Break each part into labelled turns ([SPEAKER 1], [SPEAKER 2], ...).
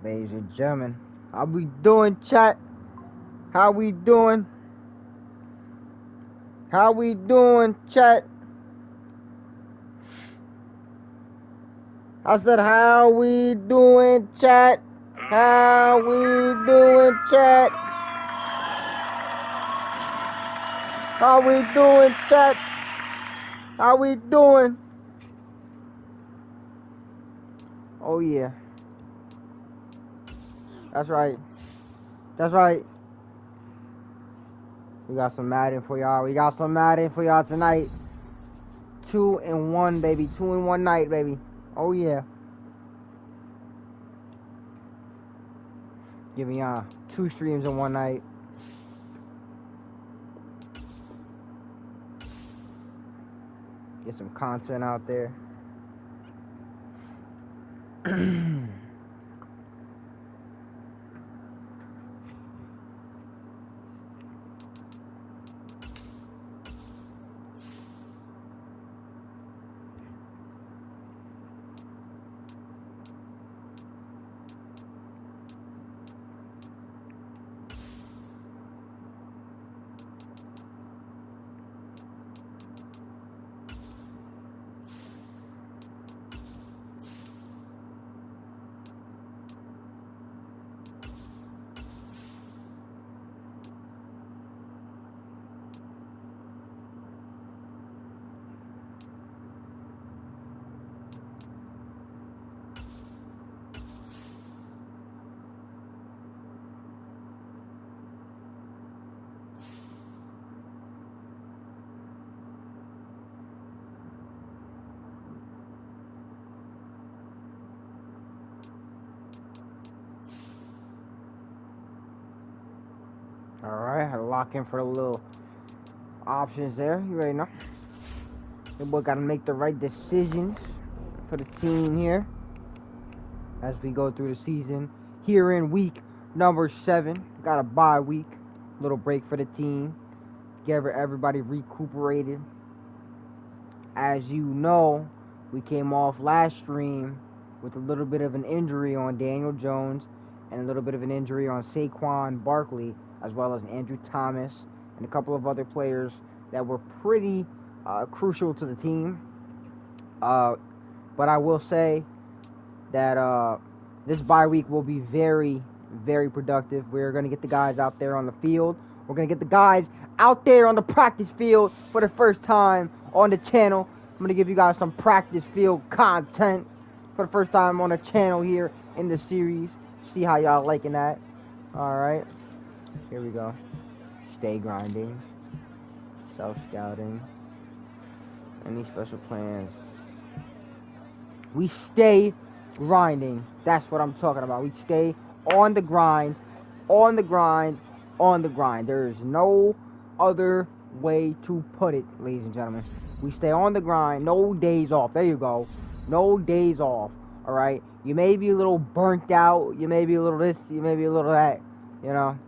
[SPEAKER 1] Ladies and gentlemen, how we doing, chat? How we doing? How we doing, chat? I said, how we doing, chat? How we doing, chat? How we doing, chat? How we doing? Oh yeah, that's right. That's right. We got some Madden for y'all. We got some Madden for y'all tonight. 2-in-1, baby. 2-in-1 night, baby. Oh yeah. Giving y'all 2 streams in one night. Get some content out there. Alright, had to lock in for the little options there. You already know. The boy gotta make the right decisions for the team here as we go through the season. Here in week number 7, got a bye week, little break for the team, get everybody recuperated. As you know, we came off last stream with a little bit of an injury on Daniel Jones and a little bit of an injury on Saquon Barkley, as well as Andrew Thomas and a couple of other players that were pretty crucial to the team. But I will say that this bye week will be very, very productive. We're going to get the guys out there on the field. We're going to get the guys out there on the practice field for the first time on the channel. I'm going to give you guys some practice field content for the first time on the channel here in the series. See how y'all liking that. Alright. Here we go. Stay grinding. Self-scouting. Any special plans? We stay grinding. That's what I'm talking about. We stay on the grind. On the grind. On the grind. There is no other way to put it, ladies and gentlemen. We stay on the grind. No days off. There you go. No days off. Alright? You may be a little burnt out. You may be a little this. You may be a little that. You know?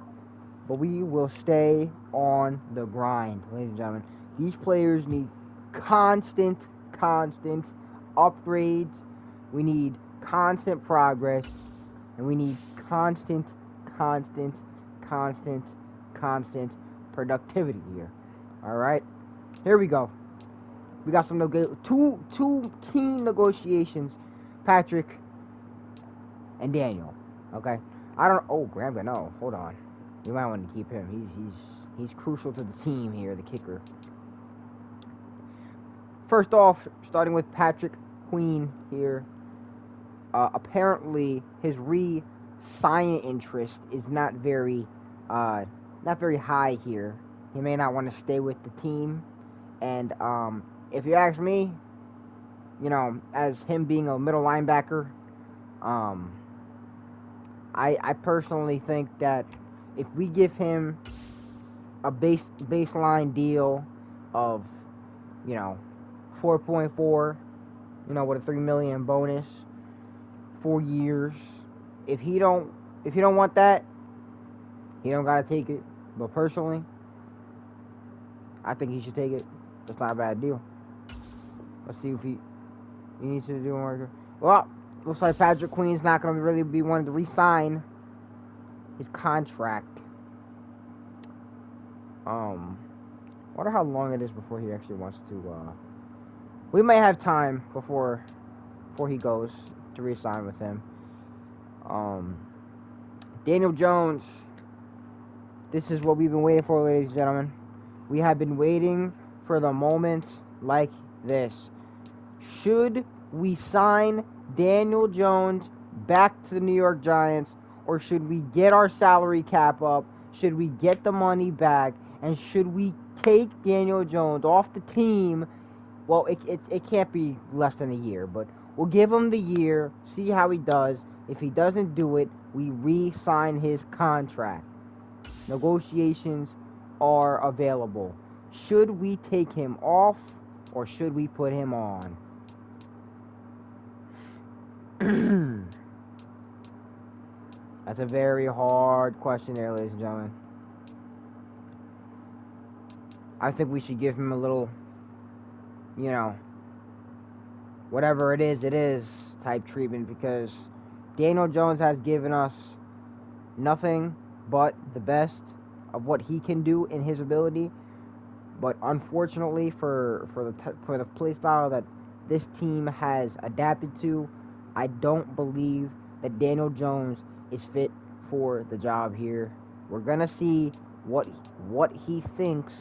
[SPEAKER 1] But we will stay on the grind, ladies and gentlemen. These players need constant upgrades. We need constant progress. And we need constant productivity here. Alright? Here we go. We got some two key negotiations. Patrick and Daniel. Okay? Graham, no, hold on. You might want to keep him. He's crucial to the team here, the kicker. First off, starting with Patrick Queen here. Apparently, his re-sign interest is not very high here. He may not want to stay with the team. And if you ask me, you know, as him being a middle linebacker, I personally think that if we give him a baseline deal of, you know, 4.4, you know, with a $3 million bonus, 4 years, if he don't want that, he don't gotta take it. But personally, I think he should take it. That's not a bad deal. Let's see if he needs to do more. Well, Looks like Patrick Queen's not going to really be wanting to re-sign his contract. Wonder how long it is before he actually wants to. We may have time before he goes to re-sign with him. Daniel Jones. This is what we've been waiting for, ladies and gentlemen. We have been waiting for the moment like this. Should we sign Daniel Jones back to the New York Giants, or should we get our salary cap up? Should we get the money back? And should we take Daniel Jones off the team? Well, it can't be less than a year, but we'll give him the year, see how he does. If he doesn't do it, we re-sign his contract. Negotiations are available. Should we take him off, or should we put him on? That's a very hard question there, ladies and gentlemen. I think we should give him a little, you know, whatever it is type treatment, because Daniel Jones has given us nothing but the best of what he can do in his ability. But unfortunately for the play style that this team has adapted to, I don't believe that Daniel Jones is fit for the job here. We're gonna see what he thinks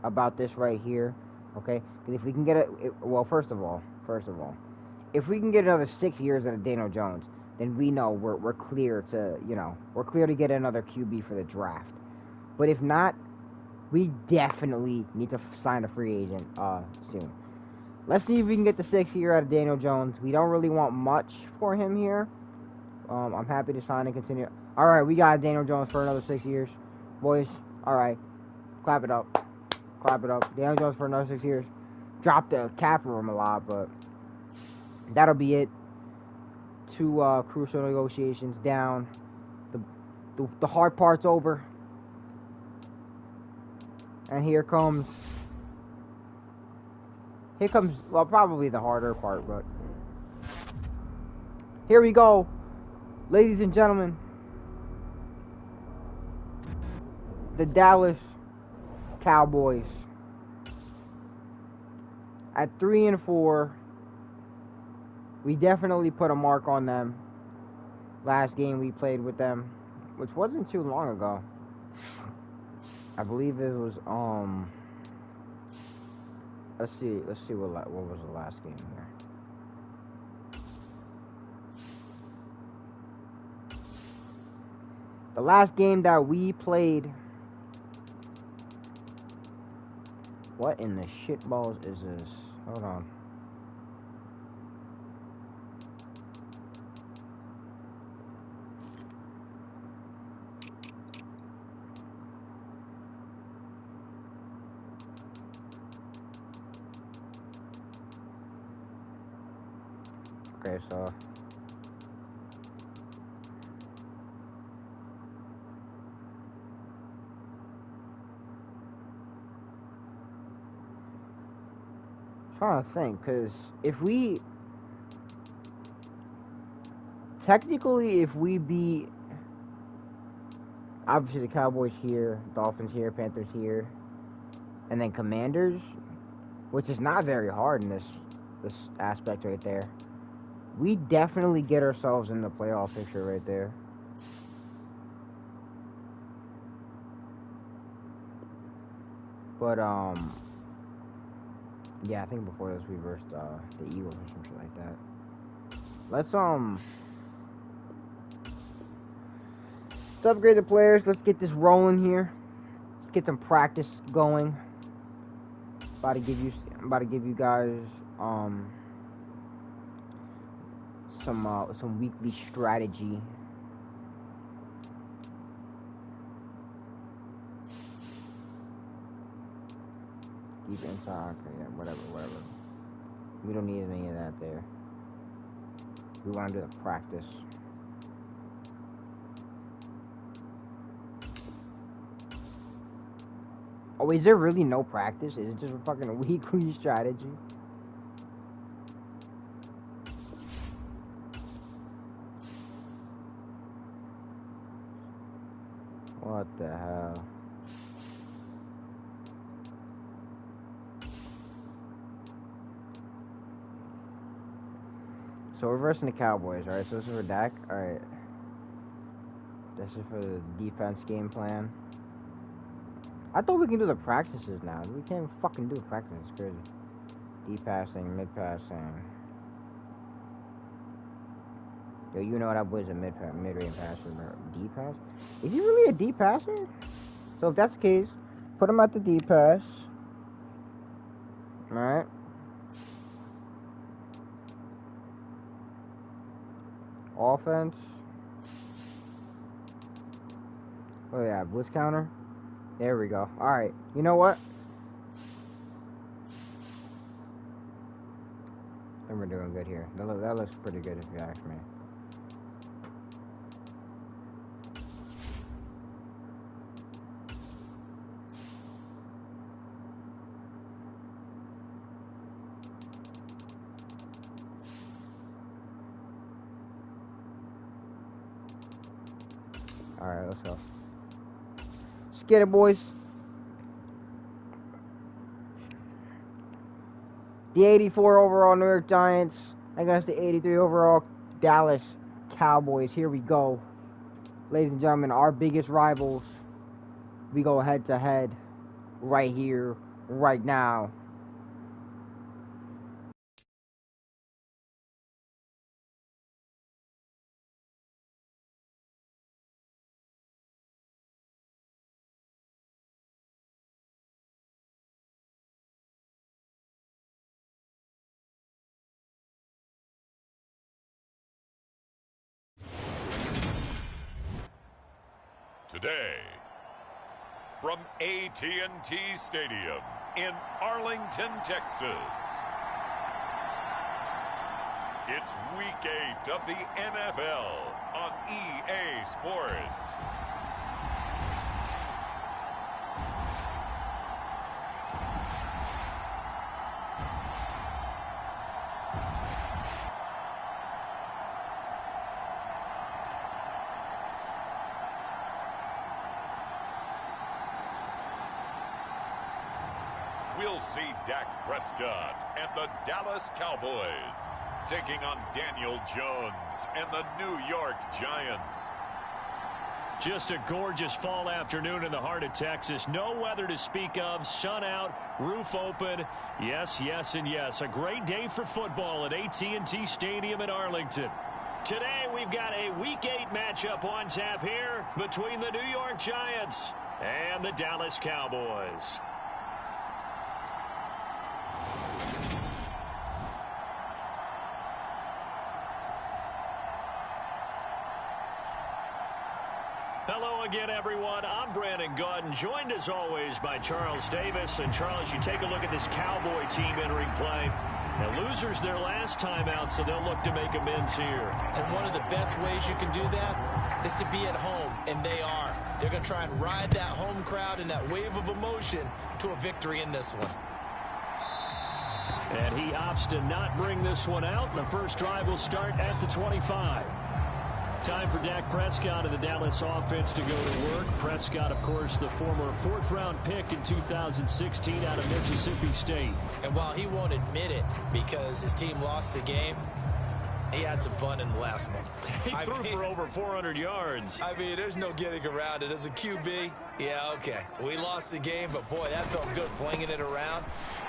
[SPEAKER 1] about this right here, okay? Because if we can get well, first of all, if we can get another 6 years out of Daniel Jones, then we know we're clear to, we're clear to get another QB for the draft. But if not, we definitely need to sign a free agent soon. Let's see if we can get the 6th year out of Daniel Jones. We don't really want much for him here. I'm happy to sign and continue. All right, we got Daniel Jones for another 6 years, boys. All right, clap it up, clap it up. Daniel Jones for another 6 years. Dropped the cap room a lot, but that'll be it. 2 crucial negotiations down. The hard part's over. And here comes, well, probably the harder part, but here we go, ladies and gentlemen. The Dallas Cowboys at 3-4. We definitely put a mark on them last game we played with them, which wasn't too long ago. I believe it was let's see what was the last game here. The last game that we played. What in the shitballs is this? Hold on. Okay, so trying to think, because if we beat, obviously, the Cowboys here, Dolphins here, Panthers here, and then Commanders, which is not very hard in this aspect right there, we definitely get ourselves in the playoff picture right there. But yeah, I think before this we versed the Eagles or some shit like that. Let's upgrade the players. Let's get this rolling here. Let's get some practice going. I'm about to give you guys some weekly strategy. Deep inside, okay, yeah, whatever. We don't need any of that there. We want to do the practice. Oh, is there really no practice? Is it just a fucking weekly strategy? So we're versing the Cowboys, alright? So this is for Dak. Alright. This is for the defense game plan. I thought we can do the practices now. We can't fucking do the practices. It's crazy. Deep passing, mid passing. Yo, you know that boy's a mid-range passer, bro. Deep pass? Is he really a deep passer? So if that's the case, put him at the deep pass. Alright. Offense. Oh yeah, blitz counter. There we go. Alright, you know what? I think we're doing good here. That looks pretty good if you ask me. Alright, let's go. Let's get it, boys. The 84 overall New York Giants against the 83 overall Dallas Cowboys. Here we go. Ladies and gentlemen, our biggest rivals. We go head to head right here, right now.
[SPEAKER 2] Today, from AT&T Stadium in Arlington, Texas, it's Week 8 of the NFL on EA Sports. We'll see Dak Prescott and the Dallas Cowboys taking on Daniel Jones and the New York Giants.
[SPEAKER 3] Just a gorgeous fall afternoon in the heart of Texas. No weather to speak of. Sun out, roof open. Yes, yes, and yes. A great day for football at AT&T Stadium in Arlington. Today we've got a Week 8 matchup on tap here between the New York Giants and the Dallas Cowboys. Hello again, everyone. I'm Brandon Gordon, joined as always by Charles Davis. And Charles, you take a look at this Cowboy team entering play. Now, losers their last time out, so they'll look to make amends here.
[SPEAKER 4] And one of the best ways you can do that is to be at home, and they are. They're going to try and ride that home crowd and that wave of emotion to a victory in this one.
[SPEAKER 3] And he opts to not bring this one out, and the first drive will start at the 25. Time for Dak Prescott and the Dallas offense to go to work. Prescott, of course, the former fourth-round pick in 2016 out of Mississippi State.
[SPEAKER 4] And while he won't admit it because his team lost the game, he had some fun in the last one.
[SPEAKER 3] He threw for over 400 yards.
[SPEAKER 4] I mean, there's no getting around it. As a QB, yeah, okay. We lost the game, but boy, that felt good flinging it around.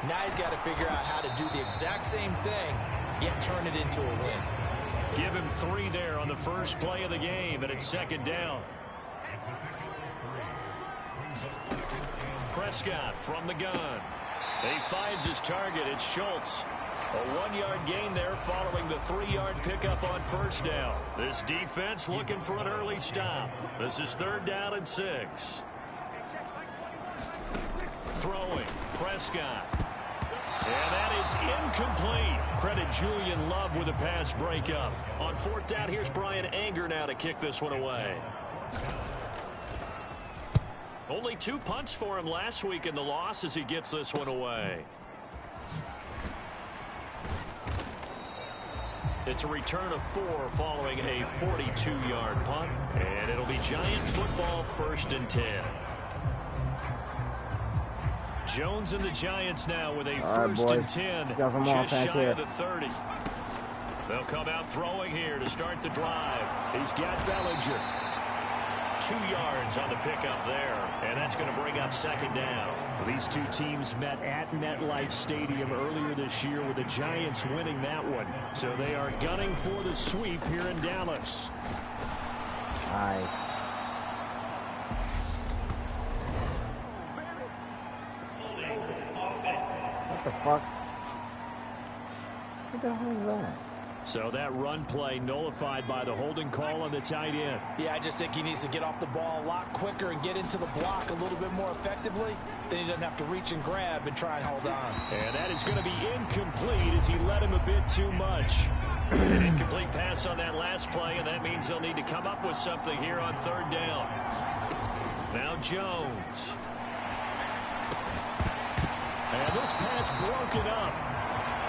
[SPEAKER 4] Now he's got to figure out how to do the exact same thing, yet turn it into a win.
[SPEAKER 3] Give him 3 there on the first play of the game, and it's second down. Prescott from the gun. He finds his target. It's Schultz. A 1-yard gain there following the 3-yard pickup on first down. This defense looking for an early stop. This is 3rd down and 6. Throwing. Prescott. And that is incomplete. Credit Julian Love with a pass breakup. On 4th down, here's Brian Anger now to kick this one away. Only 2 punts for him last week in the loss as he gets this one away. It's a return of 4 following a 42-yard punt. And it'll be Giant football 1st and 10. Jones and the Giants now with a 1st and 10, just shy of the 30. They'll come out throwing here to start the drive. He's got Bellinger. 2 yards on the pickup there, and that's going to bring up second down. These two teams met at MetLife Stadium earlier this year with the Giants winning that one. So they are gunning for the sweep here in Dallas.
[SPEAKER 1] Nice. What the fuck? What the hell is that?
[SPEAKER 3] So that run play nullified by the holding call on the tight end.
[SPEAKER 4] Yeah, I just think he needs to get off the ball a lot quicker and get into the block a little bit more effectively. Then he doesn't have to reach and grab and try and hold on.
[SPEAKER 3] And that is going to be incomplete as he led him a bit too much. An incomplete pass on that last play, and that means they'll need to come up with something here on third down. Now Jones. And this pass broken up.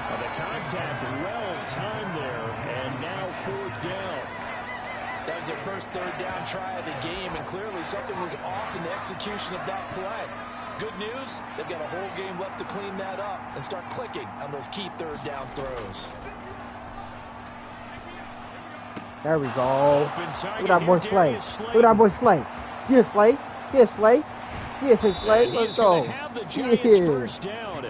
[SPEAKER 3] The contact well timed there, and now fourth down.
[SPEAKER 4] That was their first third down try of the game, and clearly something was off in the execution of that play. Good news, they've got a whole game left to clean that up and start clicking on those key third down throws.
[SPEAKER 1] There we go. Look at that boy Slay. Look at that boy Slay. Here's Slay. Here's Slay. Here's Slay. Let's go. Yeah.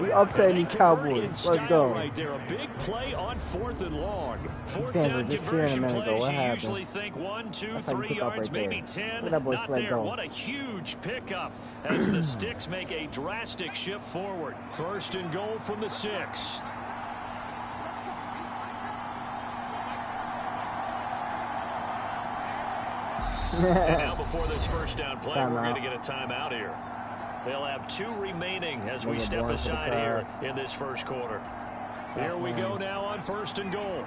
[SPEAKER 1] We upsetting these Cowboys. Let's go.
[SPEAKER 3] Right there, a big play on fourth and long. Fourth down conversion plays. You usually think 1, 2, 3 yards, maybe 10. Not there. What a huge pickup as the Sticks make a drastic shift forward. First and goal from the 6. And now before this first down play, we're going to get a timeout here. They'll have 2 remaining as we step aside here in this first quarter. Here we go now on first and goal.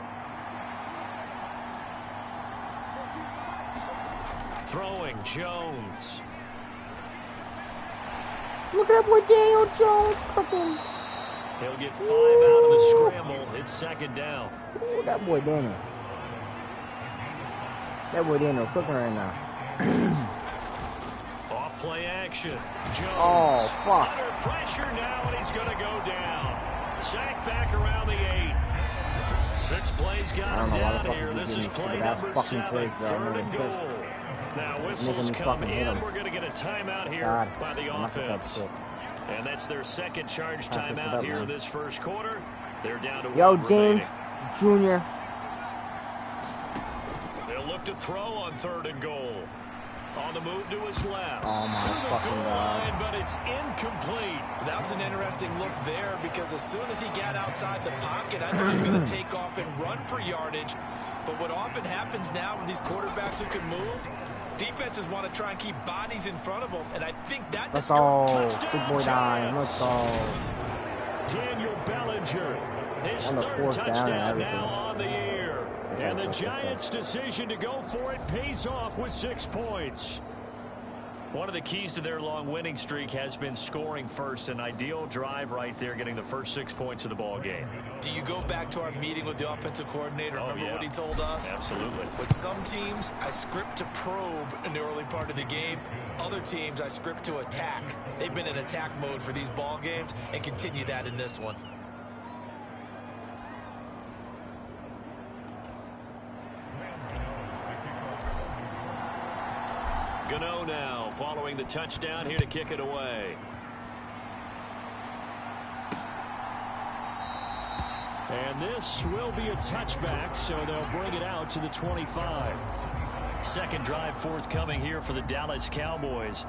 [SPEAKER 3] Throwing Jones.
[SPEAKER 1] Look at that boy Daniel Jones cooking.
[SPEAKER 3] He'll get 5 out of the scramble. It's second down.
[SPEAKER 1] Ooh, that boy Daniel. That boy Daniel cooking right now.
[SPEAKER 3] Off play action. Jones.
[SPEAKER 1] Oh, fuck.
[SPEAKER 3] Under pressure now, and he's going to go down. Sack back around the 8. 6 plays got him down here. This is play number 7. Third and goal. Now whistles come in. We're going to get a timeout here by the offense. And that's their second charge timeout here in this first quarter. They're down to 1
[SPEAKER 1] James
[SPEAKER 3] remaining.
[SPEAKER 1] Jr.
[SPEAKER 3] They'll look to throw on third and goal. On the move to his left.
[SPEAKER 1] Oh my
[SPEAKER 3] to the
[SPEAKER 1] fucking
[SPEAKER 3] goal
[SPEAKER 1] God.
[SPEAKER 3] line, but it's incomplete.
[SPEAKER 4] That was an interesting look there because as soon as he got outside the pocket, I thought he was going to take off and run for yardage. But what often happens now with these quarterbacks who can move, defenses want to try and keep bodies in front of them, and I think that
[SPEAKER 1] Let's go.
[SPEAKER 3] touchdown
[SPEAKER 1] Big boy dying. Let's go.
[SPEAKER 3] Daniel Bellinger, his
[SPEAKER 1] On the
[SPEAKER 3] third
[SPEAKER 1] fourth down and
[SPEAKER 3] touchdown
[SPEAKER 1] everything.
[SPEAKER 3] now on the year. And the Giants' decision to go for it pays off with 6 points. One of the keys to their long winning streak has been scoring first. An ideal drive right there, getting the first 6 points of the ball game.
[SPEAKER 4] Do you go back to our meeting with the offensive coordinator? Remember what he told us?
[SPEAKER 3] Absolutely.
[SPEAKER 4] With some teams, I script to probe in the early part of the game. Other teams, I script to attack. They've been in attack mode for these ball games and continue that in this one.
[SPEAKER 3] Gano now following the touchdown here to kick it away. And this will be a touchback, so they'll bring it out to the 25. Second drive forthcoming here for the Dallas Cowboys.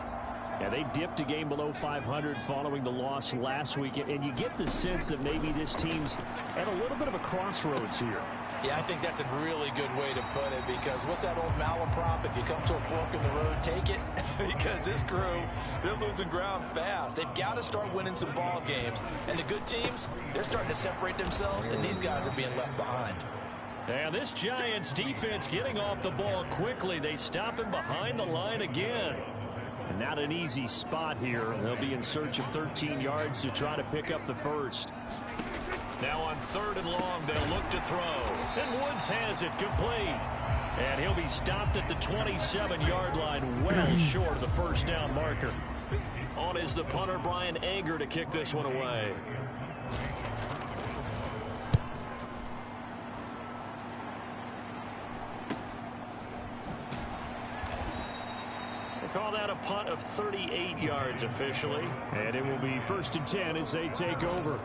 [SPEAKER 3] Yeah, they dipped a game below 500 following the loss last week, and you get the sense that maybe this team's at a little bit of a crossroads here.
[SPEAKER 4] Yeah, I think that's a really good way to put it because what's that old malaprop? If you come to a fork in the road, take it. Because this crew, they're losing ground fast. They've got to start winning some ball games. And the good teams, they're starting to separate themselves, and these guys are being left behind.
[SPEAKER 3] And this Giants defense getting off the ball quickly. They stop him behind the line again. And not an easy spot here. They'll be in search of 13 yards to try to pick up the first. Now on third and long, they'll look to throw. And Woods has it complete. And he'll be stopped at the 27-yard line, well short of the first down marker. On is the punter, Brian Anger, to kick this one away. call that a punt of 38 yards officially. And it will be 1st and 10 as they take over.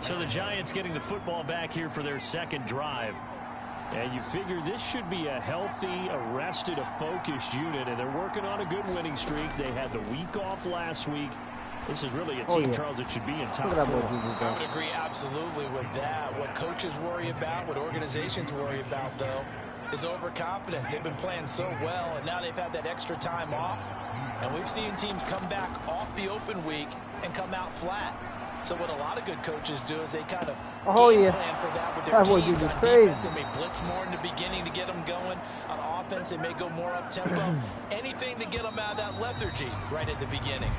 [SPEAKER 3] So the Giants getting the football back here for their second drive. And you figure this should be a healthy, arrested, a focused unit. And they're working on a good winning streak. They had the week off last week. This is really a team, Charles, that should be in top 4.
[SPEAKER 4] I would agree absolutely with that. What coaches worry about, what organizations worry about, though, is overconfidence. They've been playing so well, and now they've had that extra time off. And we've seen teams come back off the open week and come out flat. So what a lot of good coaches do is they kind of game plan for that with their teams. On defense, they may blitz more in the beginning to get them going. On offense, they may go more up-tempo. Anything to get them out of that lethargy right at the beginning.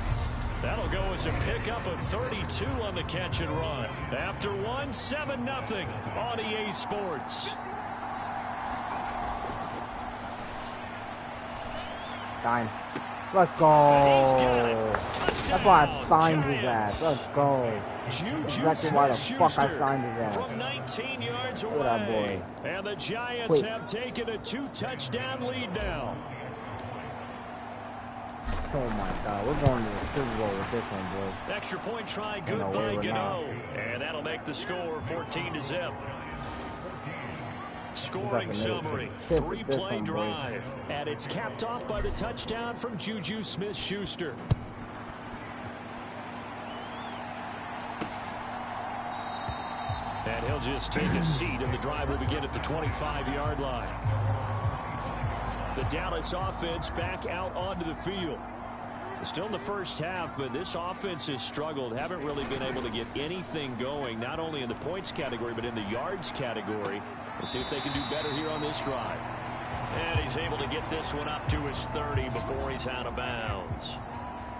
[SPEAKER 3] That'll go as a pickup of 32 on the catch and run. After 7-0 on EA Sports.
[SPEAKER 1] Fine. Let's go. That's why I signed his ass. Let's go. That's why the fuck I signed his ass.
[SPEAKER 3] From 19 yards away. And the Giants have taken a 2-touchdown lead now.
[SPEAKER 1] Oh my God, we're going to the Super Bowl with this one, boys.
[SPEAKER 3] Extra point try, good by Gano. And that'll make the score 14-0. Scoring summary, 3-play drive. And it's capped off by the touchdown from Juju Smith-Schuster. And he'll just take a seat, and the drive will begin at the 25-yard line. The Dallas offense back out onto the field. Still in the first half, but this offense has struggled. Haven't really been able to get anything going, not only in the points category, but in the yards category. We'll see if they can do better here on this drive. And he's able to get this one up to his 30 before he's out of bounds.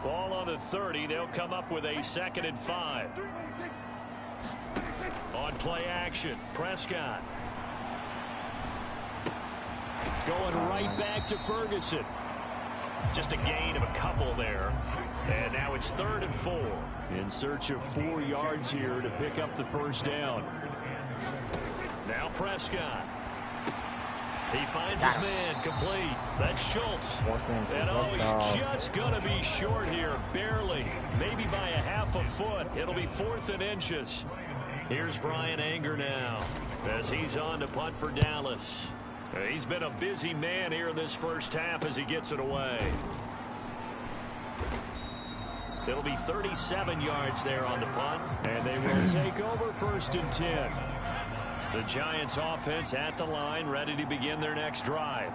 [SPEAKER 3] Ball on the 30. They'll come up with a 2nd and 5. On play action, Prescott. Going right back to Ferguson. Just a gain of a couple there. And now it's 3rd and 4. In search of 4 yards here to pick up the first down. Now Prescott. He finds his man complete. That's Schultz. And he's just going to be short here. Barely. Maybe by a half a foot. It'll be 4th and inches. Here's Brian Anger now as he's on to punt for Dallas. He's been a busy man here in this first half as he gets it away. It'll be 37 yards there on the punt, and they will take over 1st and 10. The Giants offense at the line, ready to begin their next drive.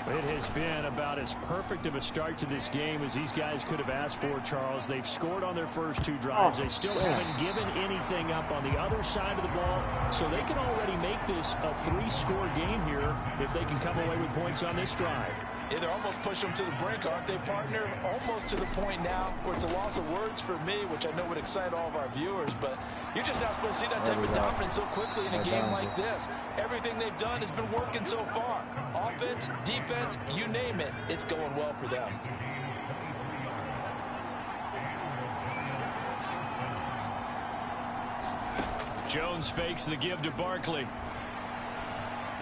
[SPEAKER 3] It has been about as perfect of a start to this game as these guys could have asked for, Charles. They've scored on their first 2 drives. They still haven't given anything up on the other side of the ball, so they can already make this a 3-score game here if they can come away with points on this drive.
[SPEAKER 4] Yeah, they're almost pushing them to the brink, aren't they, partner? Almost to the point now where it's a loss of words for me, which I know would excite all of our viewers, but you're just not supposed to see that type of dominance so quickly in a game like this. Everything they've done has been working so far. Offense, defense, you name it, it's going well for them.
[SPEAKER 3] Jones fakes the give to Barkley.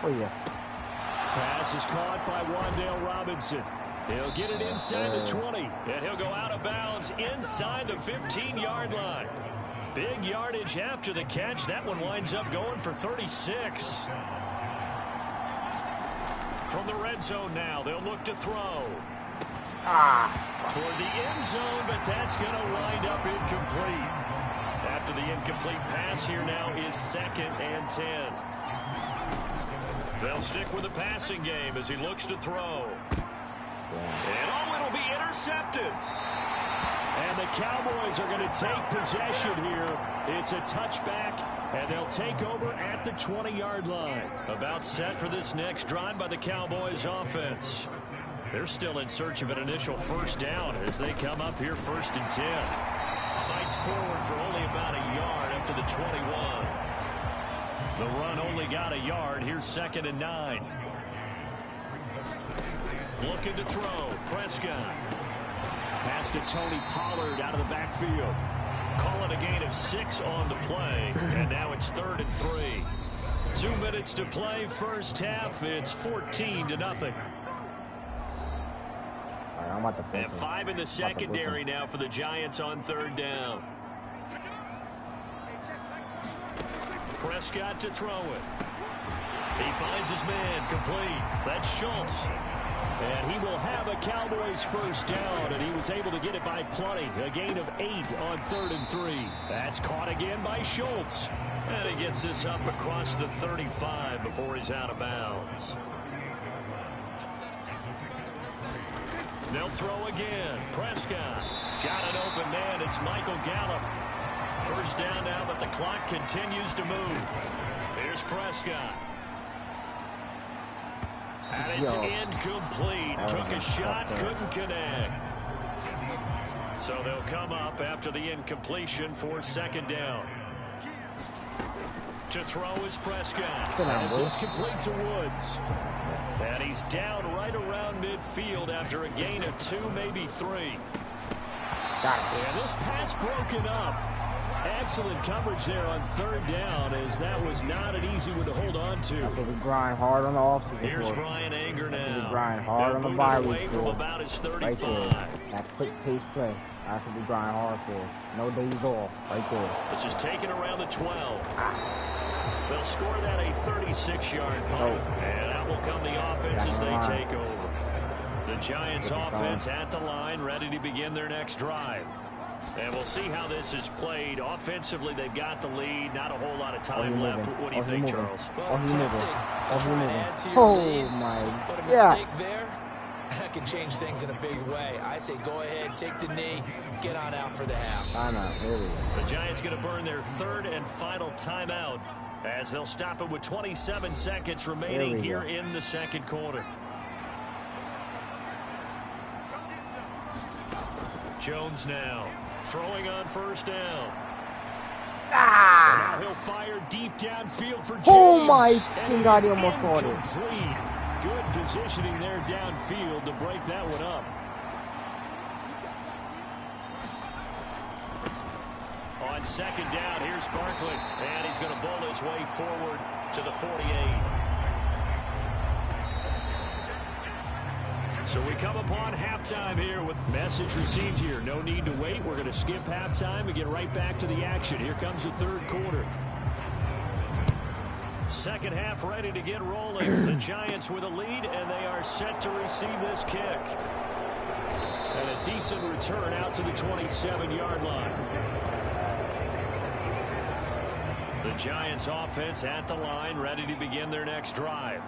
[SPEAKER 1] Oh, yeah.
[SPEAKER 3] Pass is caught by Wan'Dale Robinson. He'll get it inside the 20, and he'll go out of bounds inside the 15-yard line. Big yardage after the catch. That one winds up going for 36. From the red zone now, they'll look to throw. Toward the end zone, but that's going to wind up incomplete. After the incomplete pass, here now is 2nd and 10. They'll stick with the passing game as he looks to throw. And it'll be intercepted. And the Cowboys are going to take possession here. It's a touchback, and they'll take over at the 20-yard line. About set for this next drive by the Cowboys offense. They're still in search of an initial first down as they come up here 1st and 10. Fights forward for only about a yard up to the 21. The run only got a yard. Here's 2nd and 9. Looking to throw. Prescott. Pass to Tony Pollard out of the backfield. Call it a gain of 6 on the play. And now it's 3rd and 3. 2 minutes to play first half. It's 14-0.
[SPEAKER 1] All right, I'm about to push
[SPEAKER 3] And
[SPEAKER 1] him.
[SPEAKER 3] 5 in the secondary now for the Giants on 3rd down. Prescott to throw it. He finds his man, complete. That's Schultz. And he will have a Cowboys 1st down, and he was able to get it by plenty. A gain of 8 on 3rd and 3. That's caught again by Schultz. And he gets this up across the 35 before he's out of bounds. They'll throw again. Prescott got an open man. It's Michael Gallup. 1st down now, but the clock continues to move. Here's Prescott. And it's incomplete. Took a shot, couldn't connect. So they'll come up after the incompletion for 2nd down. To throw is Prescott. This is complete to Woods. And he's down right around midfield after a gain of 2, maybe 3. And this pass broken up. Excellent coverage there on 3rd down, as that was not an easy one to hold on to.
[SPEAKER 1] That's what we grind hard on the offseason.
[SPEAKER 3] Here's Brian Anger now.
[SPEAKER 1] We grind hard on the bye week
[SPEAKER 3] from about his 35.
[SPEAKER 1] Right there. That quick pace play. That's what we grind hard for. No days off. Right there.
[SPEAKER 3] This is taken around the 12. They'll score that a 36-yard punt. And out will come the offense as they take over. The Giants offense at the line, ready to begin their next drive. And we'll see how this is played. Offensively, they've got the lead. Not a whole lot of time left. What do you think, Charles?
[SPEAKER 4] Well, it's tempting to try and add to your lead. But a mistake there, that can change things in a big way. I say go ahead, take the knee, get on out for the half.
[SPEAKER 1] I know, really.
[SPEAKER 3] The Giants going to burn their 3rd and final timeout as they'll stop it with 27 seconds remaining here in the 2nd quarter. Jones now throwing on 1st down. Now he'll fire deep downfield for James.
[SPEAKER 1] Oh my God, he almost caught it.
[SPEAKER 3] Good positioning there downfield to break that one up. On 2nd down, here's Barkley. And he's going to bowl his way forward to the 48. So we come upon halftime here with message received here. No need to wait. We're going to skip halftime and get right back to the action. Here comes the 3rd quarter. 2nd half ready to get rolling. The Giants with a lead, and they are set to receive this kick. And a decent return out to the 27-yard line. The Giants offense at the line, ready to begin their next drive.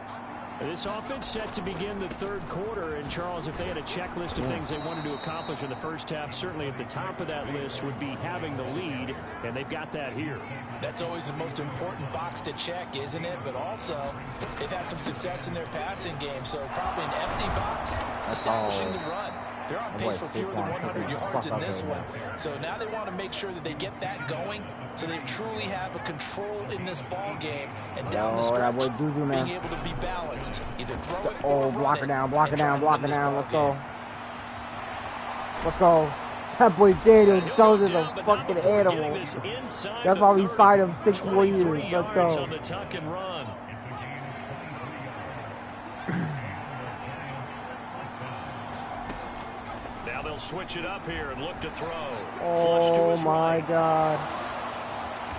[SPEAKER 3] This offense set to begin the 3rd quarter, and Charles, if they had a checklist of things they wanted to accomplish in the 1st half, certainly at the top of that list would be having the lead, and they've got that here.
[SPEAKER 4] That's always the most important box to check, isn't it? But also, they've had some success in their passing game, so probably an empty box, establishing the run. They're on pace for fewer than 100 yards in this one. So now they want to make sure that they get that going so they truly have a control in this ball game and down the stretch, being able to be balanced. Either throw it or
[SPEAKER 1] block it down, block it down, block it down. Let's go.
[SPEAKER 5] Let's go. That boy Daniel Jones is a fucking animal. That's why we fight him 6 more years. Let's go.
[SPEAKER 3] Now they'll switch it up here and look to throw.
[SPEAKER 5] Oh my God.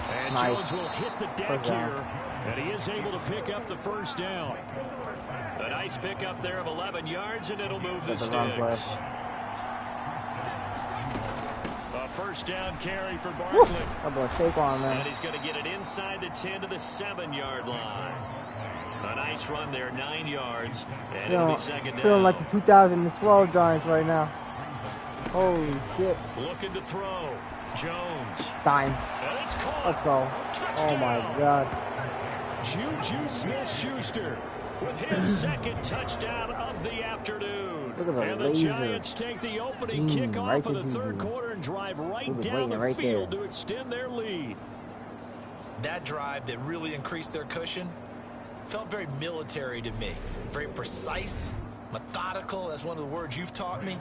[SPEAKER 3] And Jones will hit the deck here. And he is able to pick up the 1st down. A nice pickup there of 11 yards, and it'll move the sticks. A 1st down carry for Barkley.
[SPEAKER 5] That boy shake on, man.
[SPEAKER 3] And he's going to get it inside the 10 to the 7-yard line. A nice run there, 9 yards, and it'll be 2nd down.
[SPEAKER 5] Feeling like the 2012 Giants right now. Holy shit.
[SPEAKER 3] Looking to throw. Jones.
[SPEAKER 5] Time.
[SPEAKER 3] And it's caught.
[SPEAKER 5] Let's go.
[SPEAKER 3] Touchdown.
[SPEAKER 5] Oh my God.
[SPEAKER 3] Juju Smith-Schuster with his 2nd touchdown of the afternoon.
[SPEAKER 5] Look at the
[SPEAKER 3] and the
[SPEAKER 5] laser.
[SPEAKER 3] Giants take the opening kickoff
[SPEAKER 5] right
[SPEAKER 3] of the
[SPEAKER 5] to
[SPEAKER 3] 3rd
[SPEAKER 5] Juju.
[SPEAKER 3] quarter and drive right
[SPEAKER 5] He
[SPEAKER 3] down the
[SPEAKER 5] right
[SPEAKER 3] field
[SPEAKER 5] there.
[SPEAKER 3] to extend their lead.
[SPEAKER 4] That drive that really increased their cushion felt very military to me. Very precise, methodical. That's one of the words you've taught me.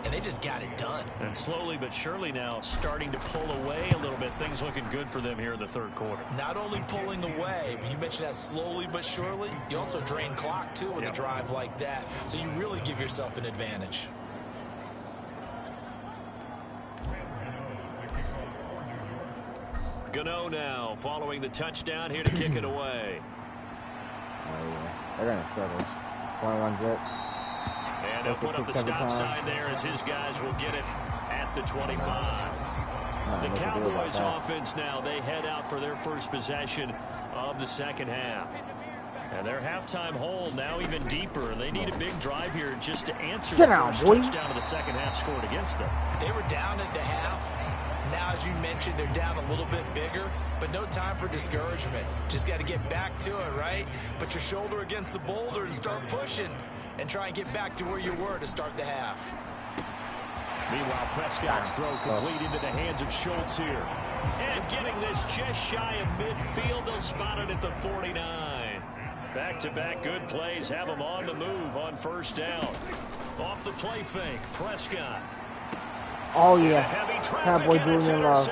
[SPEAKER 4] And they just got it done.
[SPEAKER 3] And slowly but surely now starting to pull away a little bit. Things looking good for them here in the 3rd quarter.
[SPEAKER 4] Not only pulling away, but you mentioned that slowly but surely. You also drain clock, too, with a drive like that. So you really give yourself an advantage.
[SPEAKER 3] Gano now following the touchdown here to kick it away.
[SPEAKER 1] Oh, yeah. They're going to struggle. 21 zip.
[SPEAKER 3] And they'll put up the stop sign there as his guys will get it at the 25. The Cowboys offense now, they head out for their first possession of the second half. And their halftime hole now even deeper. And they need a big drive here just to answer the first touchdown of the second half scored against them.
[SPEAKER 4] They were down at the half. Now, as you mentioned, they're down a little bit bigger, but no time for discouragement. Just got to get back to it, right? Put your shoulder against the boulder and start pushing and try and get back to where you were to start the half.
[SPEAKER 3] Meanwhile, Prescott's throw complete into the hands of Schultz here. And getting this just shy of midfield, they'll spot it at the 49. Back-to-back good plays have them on the move on first down. Off the play fake, Prescott.
[SPEAKER 1] Oh, yeah. Cowboy Julian Love.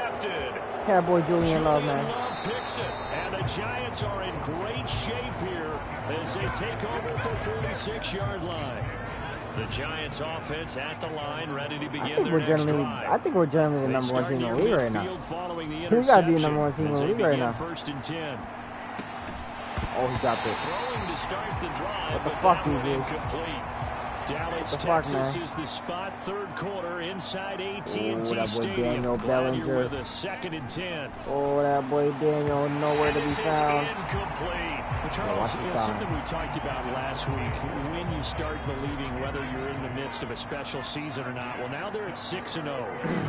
[SPEAKER 1] Cowboy Julian Love, man.
[SPEAKER 3] Love picks it. And the Giants are in great shape here as they take over the 46-yard line. The Giants offense at the line, ready to begin their next drive.
[SPEAKER 1] I think we're generally the number one team in the league right now. We got to be the number one team in the league right now.
[SPEAKER 3] First and 10.
[SPEAKER 1] Oh, he got this.
[SPEAKER 3] Throwing to start the drive,
[SPEAKER 1] what the fuck, you do?
[SPEAKER 3] Incomplete. Dallas, Texas is the spot, third quarter inside AT&T Stadium. Glad you're with us, second and 10.
[SPEAKER 1] Oh, that boy Daniel, nowhere to be found.
[SPEAKER 3] Incomplete. Well, Charles, something we talked about last week, when you start believing whether you're in the midst of a special season or not. Well, now they're at 6-0.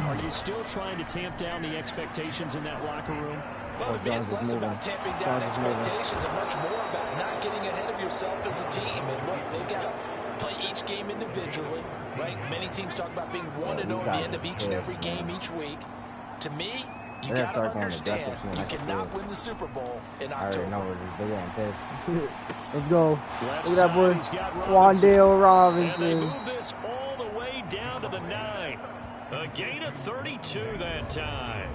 [SPEAKER 3] Are you still trying to tamp down the expectations in that locker room?
[SPEAKER 4] Well, to me, it's less about tamping down expectations and much more about not getting ahead of yourself as a team. And look, they've got to play each game individually, right? Many teams talk about being 1-0 at the end of each and every game each week. To me, you got to understand you cannot win the Super Bowl in October.
[SPEAKER 1] Let's go. Look at that boy, Wandale Robinson.
[SPEAKER 3] And they move this all the way down to the 9. A gain of 32 that time.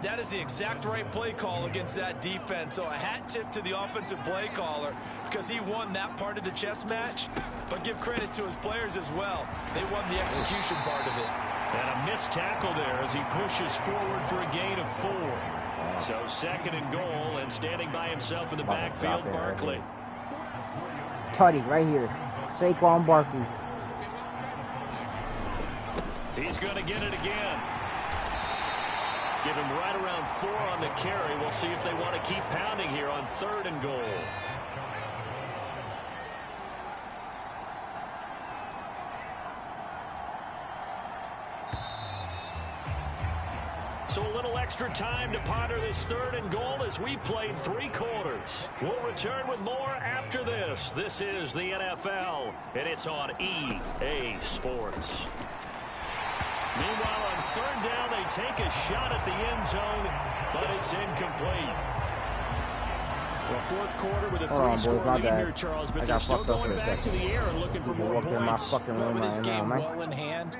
[SPEAKER 4] That is the exact right play call against that defense. So a hat tip to the offensive play caller because he won that part of the chess match. But give credit to his players as well. They won the execution part of it.
[SPEAKER 3] And a missed tackle there as he pushes forward for a gain of 4. So second and goal, and standing by himself in the backfield, Barkley.
[SPEAKER 1] Tutty right here. Saquon Barkley.
[SPEAKER 3] He's going to get it again. Give him right around 4 on the carry. We'll see if they want to keep pounding here on third and goal. So a little extra time to ponder this third and goal as we've played 3 quarters. We'll return with more after this. This is the NFL, and it's on EA Sports. Meanwhile, on third down, they take a shot at the end zone, but it's incomplete. Well, fourth quarter with a 3-score lead here, Charles, but they're still going back to the air and looking for more points.
[SPEAKER 4] With this game well in hand,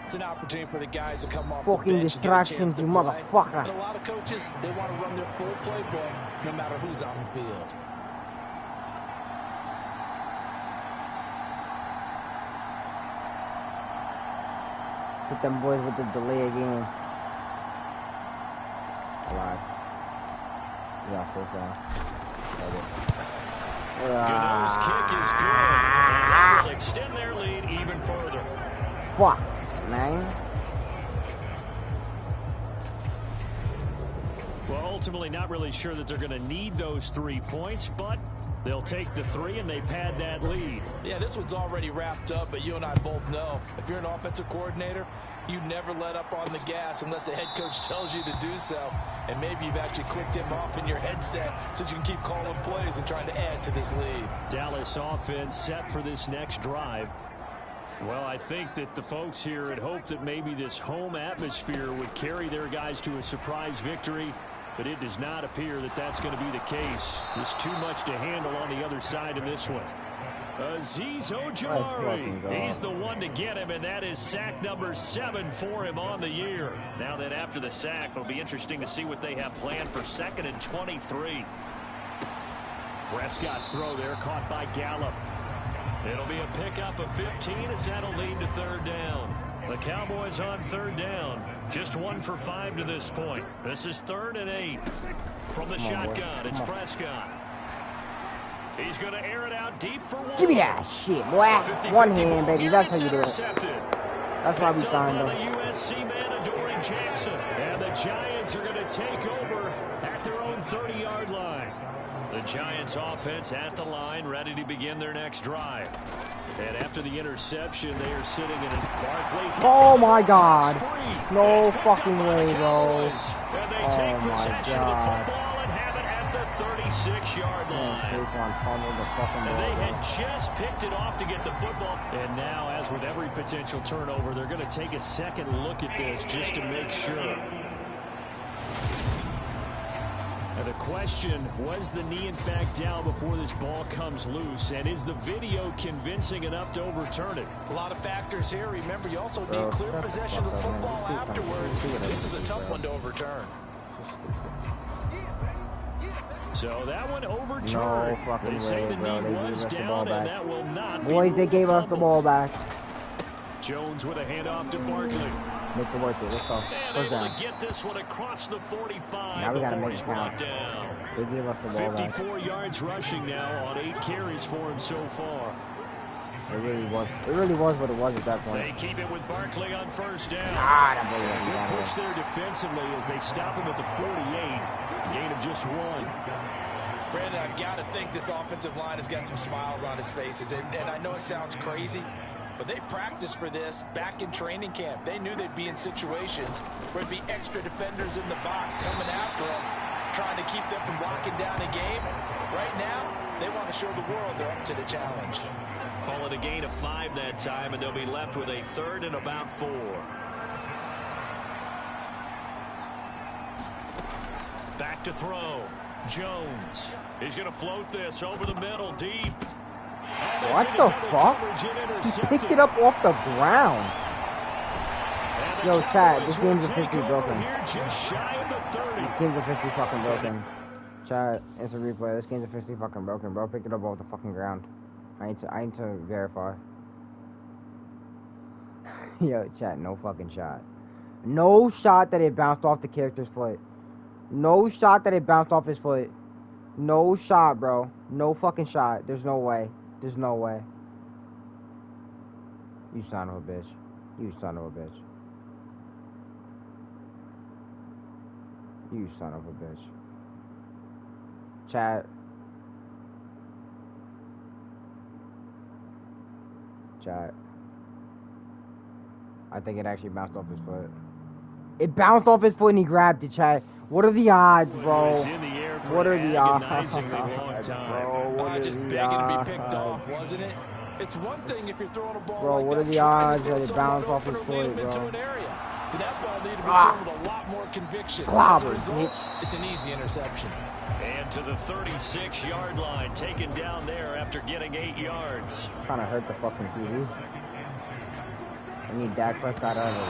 [SPEAKER 4] it's an opportunity for the guys to come off
[SPEAKER 1] fucking
[SPEAKER 4] the bench
[SPEAKER 1] distractions, you motherfucker.
[SPEAKER 4] And a lot of coaches, they want to run their full playbook no matter who's on the field.
[SPEAKER 1] Hit them boys with the delay again. Alive. Yeah, first down.
[SPEAKER 3] Gano's kick is good. And they will extend their lead even further.
[SPEAKER 1] Fuck, man.
[SPEAKER 3] Well, ultimately not really sure that they're going to need those 3 points, but they'll take the 3 and they pad that lead.
[SPEAKER 4] Yeah, this one's already wrapped up, but you and I both know if you're an offensive coordinator, you never let up on the gas unless the head coach tells you to do so. And maybe you've actually clicked him off in your headset so you can keep calling plays and trying to add to this lead.
[SPEAKER 3] Dallas offense set for this next drive. Well, I think that the folks here had hoped that maybe this home atmosphere would carry their guys to a surprise victory, but it does not appear that that's going to be the case. There's too much to handle on the other side of this one. Azeez Ojulari, he's the one to get him, and that is sack number 7 for him on the year. Now that after the sack, it'll be interesting to see what they have planned for 2nd and 23. Prescott's throw there caught by Gallup. It'll be a pickup of 15 as that'll lead to third down. The Cowboys on third down. Just 1 for 5 to this point. This is 3rd and 8. From the shotgun, it's Prescott. He's going to air it out deep for one.
[SPEAKER 1] Give me that shit, boy. One hand, baby. That's how you do it. That's why we signed him.
[SPEAKER 3] The USC man, Adoree Jackson. And the Giants are going to take over at their own 30-yard line. The Giants offense at the line, ready to begin their next drive. And after the interception, they are sitting in a Barkley.
[SPEAKER 1] Oh my God! No fucking way, bro.
[SPEAKER 3] And they take possession of the football and have it at the 36-yard line. And they had just picked it off to get the football. And now, as with every potential turnover, they're going to take a second look at this just to make sure. Now the question, was the knee in fact down before this ball comes loose? And is the video convincing enough to overturn it?
[SPEAKER 4] A lot of factors here. Remember, you also need clear possession of the football afterwards. This is a tough one to overturn.
[SPEAKER 3] So that one overturned.
[SPEAKER 1] No fucking
[SPEAKER 3] they say
[SPEAKER 1] way,
[SPEAKER 3] the
[SPEAKER 1] bro.
[SPEAKER 3] knee was down, and that will not be
[SPEAKER 1] Boys, they gave us the ball back.
[SPEAKER 3] Jones with a handoff to Barkley.
[SPEAKER 1] Make it worth it. Let's go.
[SPEAKER 3] And
[SPEAKER 1] First
[SPEAKER 3] able
[SPEAKER 1] down.
[SPEAKER 3] to get this one across the 45
[SPEAKER 1] Now we gotta
[SPEAKER 3] before
[SPEAKER 1] make
[SPEAKER 3] he's
[SPEAKER 1] it
[SPEAKER 3] brought
[SPEAKER 1] count.
[SPEAKER 3] down.
[SPEAKER 1] They gave us the ball back.
[SPEAKER 3] 54 yards rushing now on 8 carries for him so far.
[SPEAKER 1] It really was. It really was what it was at that point.
[SPEAKER 3] They keep it with Barkley on first down.
[SPEAKER 1] Ah, that boy
[SPEAKER 3] Good
[SPEAKER 1] got
[SPEAKER 3] push there defensively as they stop him at the 48. Gain of just 1.
[SPEAKER 4] Brandon, I've got to think this offensive line has got some smiles on its faces. And I know it sounds crazy, but they practiced for this back in training camp. They knew they'd be in situations where there'd be extra defenders in the box coming after them, trying to keep them from locking down a game. Right now, they want to show the world they're up to the challenge.
[SPEAKER 3] Call it a gain of 5 that time, and they'll be left with a 3rd and about 4. Back to throw. Jones. He's going to float this over the middle, deep.
[SPEAKER 1] What the fuck? He picked it up off the ground. Yo, Chad, this game's officially broken. This game's officially fucking broken. Chad, it's a replay. This game's officially fucking broken, bro. Picked it up off the fucking ground. I need to verify. Yo, Chad, no fucking shot. No shot that it bounced off the character's foot. No shot that it bounced off his foot. No shot, bro. No fucking shot. There's no way. There's no way. You son of a bitch. You son of a bitch. You son of a bitch. Chat. Chat. I think it actually bounced off his foot. It bounced off his foot and he grabbed it, chat. What are the odds, bro? What are the odds, bro? What are
[SPEAKER 4] Just
[SPEAKER 1] the
[SPEAKER 4] begging to be
[SPEAKER 1] odds?
[SPEAKER 4] picked off, wasn't it? It's one thing if you're throwing a ball
[SPEAKER 1] Bro,
[SPEAKER 4] like
[SPEAKER 1] what are
[SPEAKER 4] that,
[SPEAKER 1] the
[SPEAKER 4] trying
[SPEAKER 1] odds
[SPEAKER 4] to
[SPEAKER 1] that it
[SPEAKER 4] throw
[SPEAKER 1] bounced
[SPEAKER 4] someone
[SPEAKER 1] off his
[SPEAKER 4] open or lead
[SPEAKER 1] foot,
[SPEAKER 4] them into
[SPEAKER 1] bro?
[SPEAKER 4] an area. But that ball needed to be thrown with a lot more conviction.
[SPEAKER 1] Clobber,
[SPEAKER 4] As a result, it's an easy interception.
[SPEAKER 3] And to the 36-yard line, taken down there after getting 8 yards.
[SPEAKER 1] Trying to hurt the fucking TV. I need Dak Prescott out of the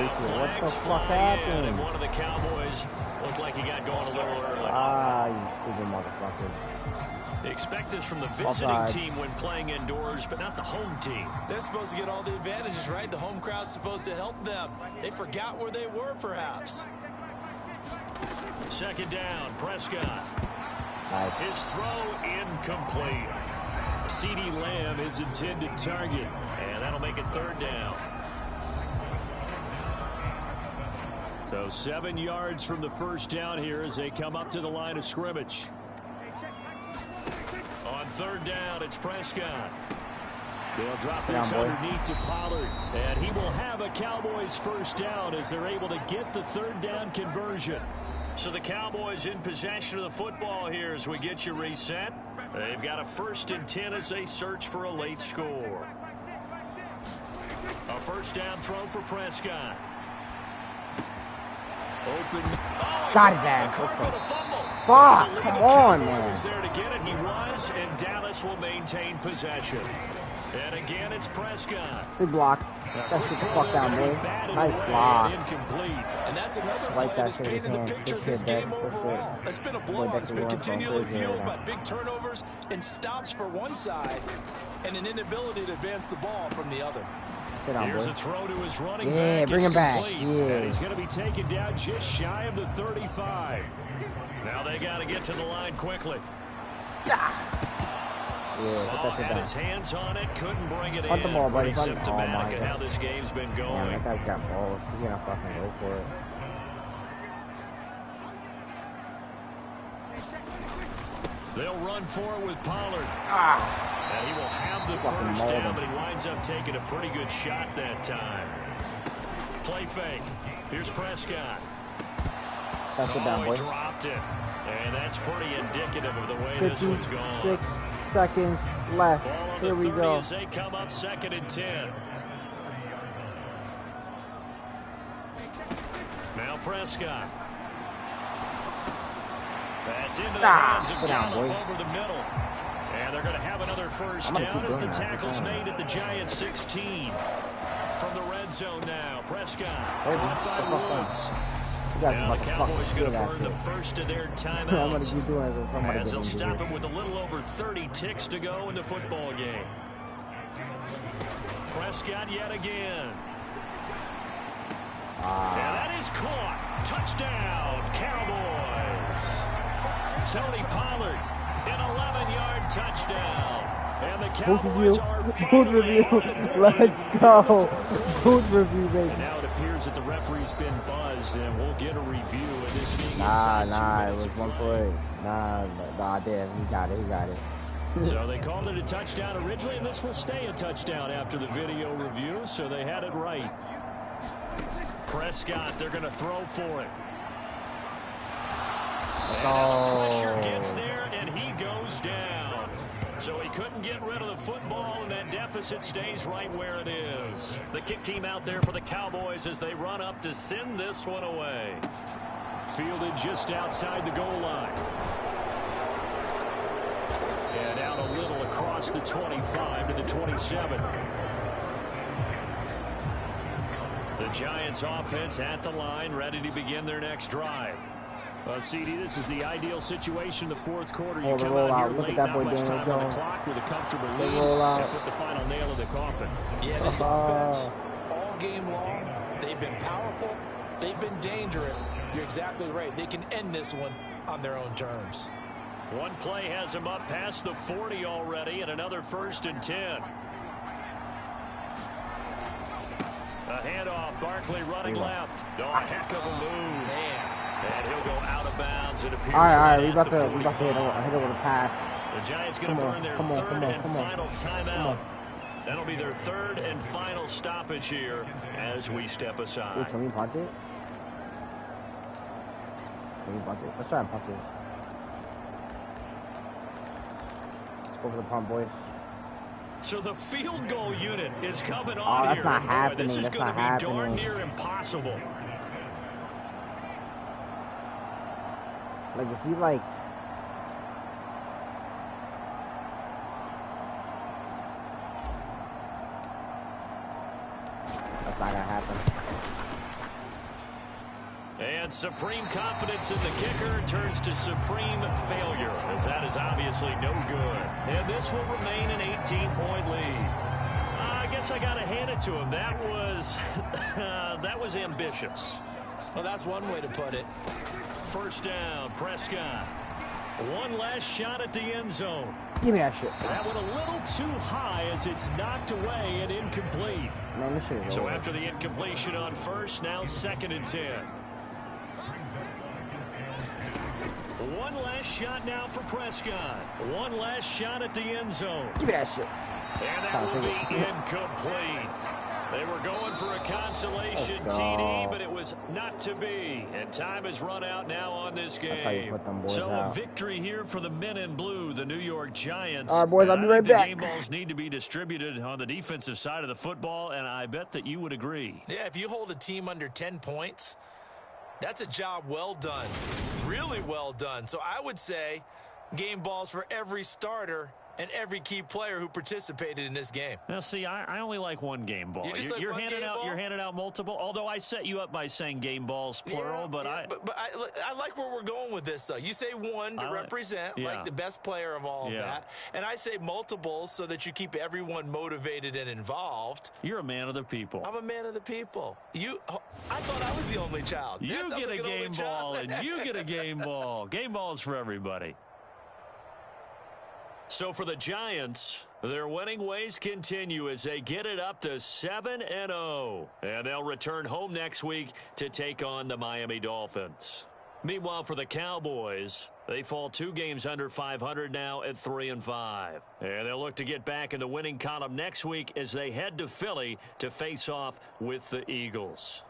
[SPEAKER 1] way. What the fuck happened?
[SPEAKER 3] And one of the Cowboys looked like he got going a little early.
[SPEAKER 1] Ah, you stupid motherfucker.
[SPEAKER 3] They expect this from the visiting
[SPEAKER 1] Offside.
[SPEAKER 3] team when playing indoors, but not the home team.
[SPEAKER 4] They're supposed to get all the advantages, right? The home crowd's supposed to help them. They forgot where they were, perhaps.
[SPEAKER 3] Second down, Prescott.
[SPEAKER 1] Nice.
[SPEAKER 3] His throw incomplete. CeeDee Lamb is intended target, and that'll make it 3rd down. So 7 yards from the first down here as they come up to the line of scrimmage. On 3rd down, it's Prescott. They'll drop this underneath to Pollard, and he will have a Cowboys first down as they're able to get the 3rd down conversion. So the Cowboys in possession of the football here as we get you reset. They've got a 1st and 10 as they search for a late score. A first down throw for Prescott. Open. Oh,
[SPEAKER 1] Got his ass.
[SPEAKER 3] Fuck,
[SPEAKER 1] come on, man.
[SPEAKER 3] Was there to get it. He was, and Dallas will maintain possession. And again, it's Prescott.
[SPEAKER 1] Good block. That shit the fuck down, man. Nice block.
[SPEAKER 3] Incomplete.
[SPEAKER 4] And that's another
[SPEAKER 1] Like
[SPEAKER 4] play
[SPEAKER 1] that
[SPEAKER 4] that's
[SPEAKER 1] shit in his
[SPEAKER 4] painted the
[SPEAKER 1] hand.
[SPEAKER 4] picture of
[SPEAKER 1] Good
[SPEAKER 4] this
[SPEAKER 1] shit,
[SPEAKER 4] game
[SPEAKER 1] Dak. Good
[SPEAKER 4] overall.
[SPEAKER 1] shit.
[SPEAKER 4] It's been a
[SPEAKER 1] Boy,
[SPEAKER 4] blowout.
[SPEAKER 1] Dak
[SPEAKER 4] It's
[SPEAKER 1] is
[SPEAKER 4] been
[SPEAKER 1] going
[SPEAKER 4] continually
[SPEAKER 1] crazy right
[SPEAKER 4] fueled
[SPEAKER 1] now.
[SPEAKER 4] by big turnovers and stops for one side and an inability to advance the ball from the other.
[SPEAKER 3] Here's a throw to his running back.
[SPEAKER 1] Yeah, bring him back. Yeah.
[SPEAKER 3] And he's going to be taken down just shy of the 35. Now they got to get to the line quickly.
[SPEAKER 1] Yeah,
[SPEAKER 3] had his hands on it, couldn't bring it
[SPEAKER 1] in. The ball,
[SPEAKER 3] Pretty
[SPEAKER 1] buddy.
[SPEAKER 3] symptomatic of how this game's been going.
[SPEAKER 1] Man, that guy's got balls. He's gonna fucking go for it.
[SPEAKER 3] They'll run for it with Pollard. And he will have the first down, but he winds up taking a pretty good shot that time. Play fake. Here's Prescott.
[SPEAKER 1] That's it down, boy.
[SPEAKER 3] He dropped it. And that's pretty indicative of the way this one's gone.
[SPEAKER 1] 6 seconds left. Here we go.
[SPEAKER 3] As they come up 2nd and 10. Now Prescott. That's into the hands of Gallup over the middle. And they're going to have another first down as the tackle's made at the Giants 16. From the red zone now, Prescott. Caught by Woods. Now the Cowboys going to burn the first of their timeouts as they'll stop it with a little over 30 ticks to go in the football game. Prescott yet again. And that is caught. Touchdown, Cowboys. Tony Pollard, an 11-yard touchdown. And the Cowboys are finally on the board.
[SPEAKER 1] Let's go. Boot review, baby.
[SPEAKER 3] And now it appears that the referee's been buzzed, and we'll get a review of this being
[SPEAKER 1] Nah,
[SPEAKER 3] inside 2
[SPEAKER 1] it was one play. Nah, damn, he got it.
[SPEAKER 3] So they called it a touchdown originally, and this will stay a touchdown after the video review, so they had it right. Prescott, they're going to throw for it. And now the pressure gets there, and he goes down. So he couldn't get rid of the football, and that deficit stays right where it is. The kick team out there for the Cowboys as they run up to send this one away. Fielded just outside the goal line. And out a little across the 25 to the 27. The Giants offense at the line, ready to begin their next drive. Well, CD, this is the ideal situation in the fourth quarter. You come out here late, not much time on the clock with a comfortable lead, and put the final nail in the coffin.
[SPEAKER 4] Yeah, this offense, all game long, they've been powerful, they've been dangerous. You're exactly right. They can end this one on their own terms.
[SPEAKER 3] One play has them up past the 40 already, and another 1st and 10. A handoff, Barkley running left. Oh, a heck of a move. Man. And he'll go out of bounds. It appears.
[SPEAKER 1] All right, we about to hit over the pass.
[SPEAKER 3] The Giants going to burn their third and final timeout. That'll be their 3rd and final stoppage here as we step aside.
[SPEAKER 1] Ooh, can we punt it? Let's try and punt it. Let's go for the punt, boys.
[SPEAKER 3] So the field goal unit is coming on here. Boy, this is going to be darn near impossible.
[SPEAKER 1] Like, if you, like... That's not gonna happen.
[SPEAKER 3] And supreme confidence in the kicker turns to supreme failure, as that is obviously no good. And this will remain an 18-point lead. I guess I got to hand it to him. That was ambitious.
[SPEAKER 4] Well, that's one way to put it.
[SPEAKER 3] First down, Prescott. One last shot at the end zone.
[SPEAKER 1] Give me that shit.
[SPEAKER 3] That went a little too high as it's knocked away and incomplete.
[SPEAKER 1] Man, this shit is
[SPEAKER 3] so
[SPEAKER 1] over.
[SPEAKER 3] After the incompletion on first, now 2nd and 10. One last shot now for Prescott. One last shot at the end zone.
[SPEAKER 1] Give me that shit.
[SPEAKER 3] And that will be incomplete. They were going for a consolation TD, but it was not to be. And time has run out now on this game. So a victory here for the men in blue, the New York Giants.
[SPEAKER 1] All right, boys, I'll be right back.
[SPEAKER 3] The game balls need to be distributed on the defensive side of the football, and I bet that you would agree.
[SPEAKER 4] Yeah, if you hold a team under 10 points, that's a job well done. Really well done. So I would say game balls for every starter and every key player who participated in this game.
[SPEAKER 3] Now, see, I only like one game ball. You're handing out multiple. Although I set you up by saying game balls plural, but
[SPEAKER 4] I like where we're going with this. Though you say one to represent, like the best player of all of that, and I say multiples so that you keep everyone motivated and involved.
[SPEAKER 3] You're a man of the people.
[SPEAKER 4] I'm a man of the people. I thought I was the only child.
[SPEAKER 3] You get a game ball, and you get a game ball. Game balls for everybody. So for the Giants, their winning ways continue as they get it up to 7-0. And they'll return home next week to take on the Miami Dolphins. Meanwhile, for the Cowboys, they fall 2 games under 500 now at 3-5. And they'll look to get back in the winning column next week as they head to Philly to face off with the Eagles.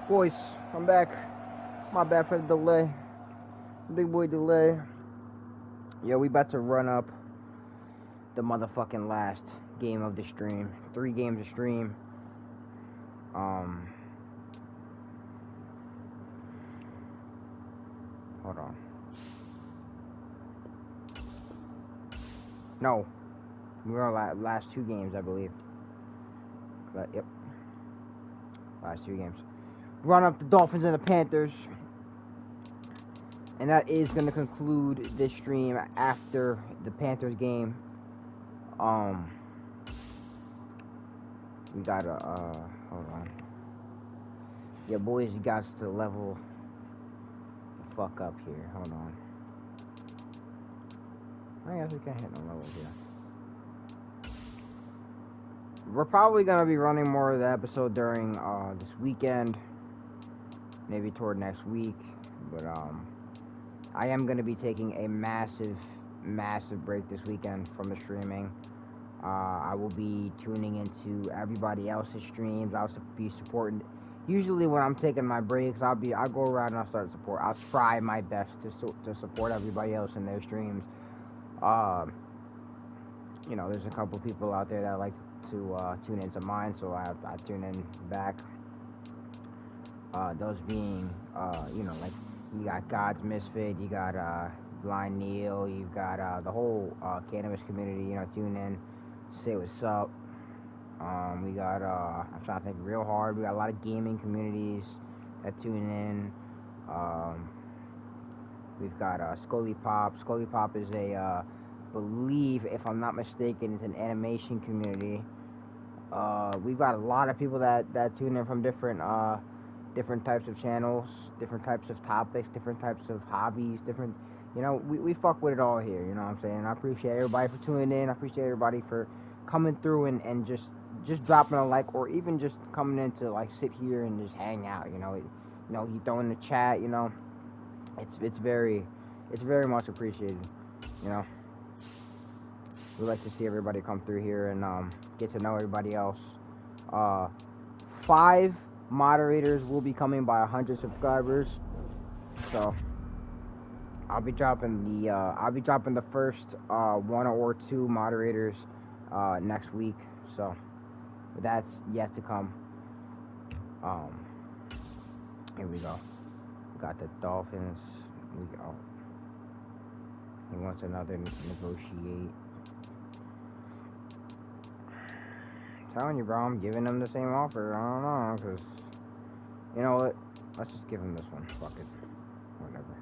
[SPEAKER 1] Boys, I'm back. My bad for the delay. Big boy delay. Yo, we about to run up the motherfucking last game of the stream. 3 games of stream. Hold on. No. We're on last 2 games, I believe. Yep. Last 2 games. Run up the Dolphins and the Panthers. And that is going to conclude this stream after the Panthers game. We gotta, hold on. Yeah, boys, you got to level the fuck up here. Hold on. I guess we can't hit no levels here. We're probably gonna be running more of the episode during, this weekend. Maybe toward next week. But, I am gonna be taking a massive break this weekend from the streaming. I will be tuning into everybody else's streams. I'll be supporting. Usually when I'm taking my breaks, I'll go around and I'll start support. I'll try my best to support everybody else in their streams. You know, there's a couple people out there that like to tune into mine, so I tune in back. Those being, you know, like you got God's Misfit, you got Blind Neil, you've got the whole cannabis community. You know, tune in. Say what's up. We got I'm trying to think real hard. We got a lot of gaming communities that tune in. We've got Scully Pop. Scully Pop is a believe, if I'm not mistaken, it's an animation community. We've got a lot of people that tune in from different types of channels, different types of topics, different types of hobbies, different, you know, we fuck with it all here, you know what I'm saying? I appreciate everybody for tuning in. I appreciate everybody for coming through and just dropping a like, or even just coming in to like sit here and just hang out, you know. You throw in the chat, you know. It's very much appreciated, you know. We like to see everybody come through here and get to know everybody else. 5 moderators will be coming by 100 subscribers, so I'll be dropping the first 1 or 2 moderators next week, so that's yet to come. Here we go. We got the Dolphins. He wants another negotiate. I'm telling you, bro, I'm giving him the same offer. I don't know, because you know what? Let's just give him this one. Fuck it. Whatever.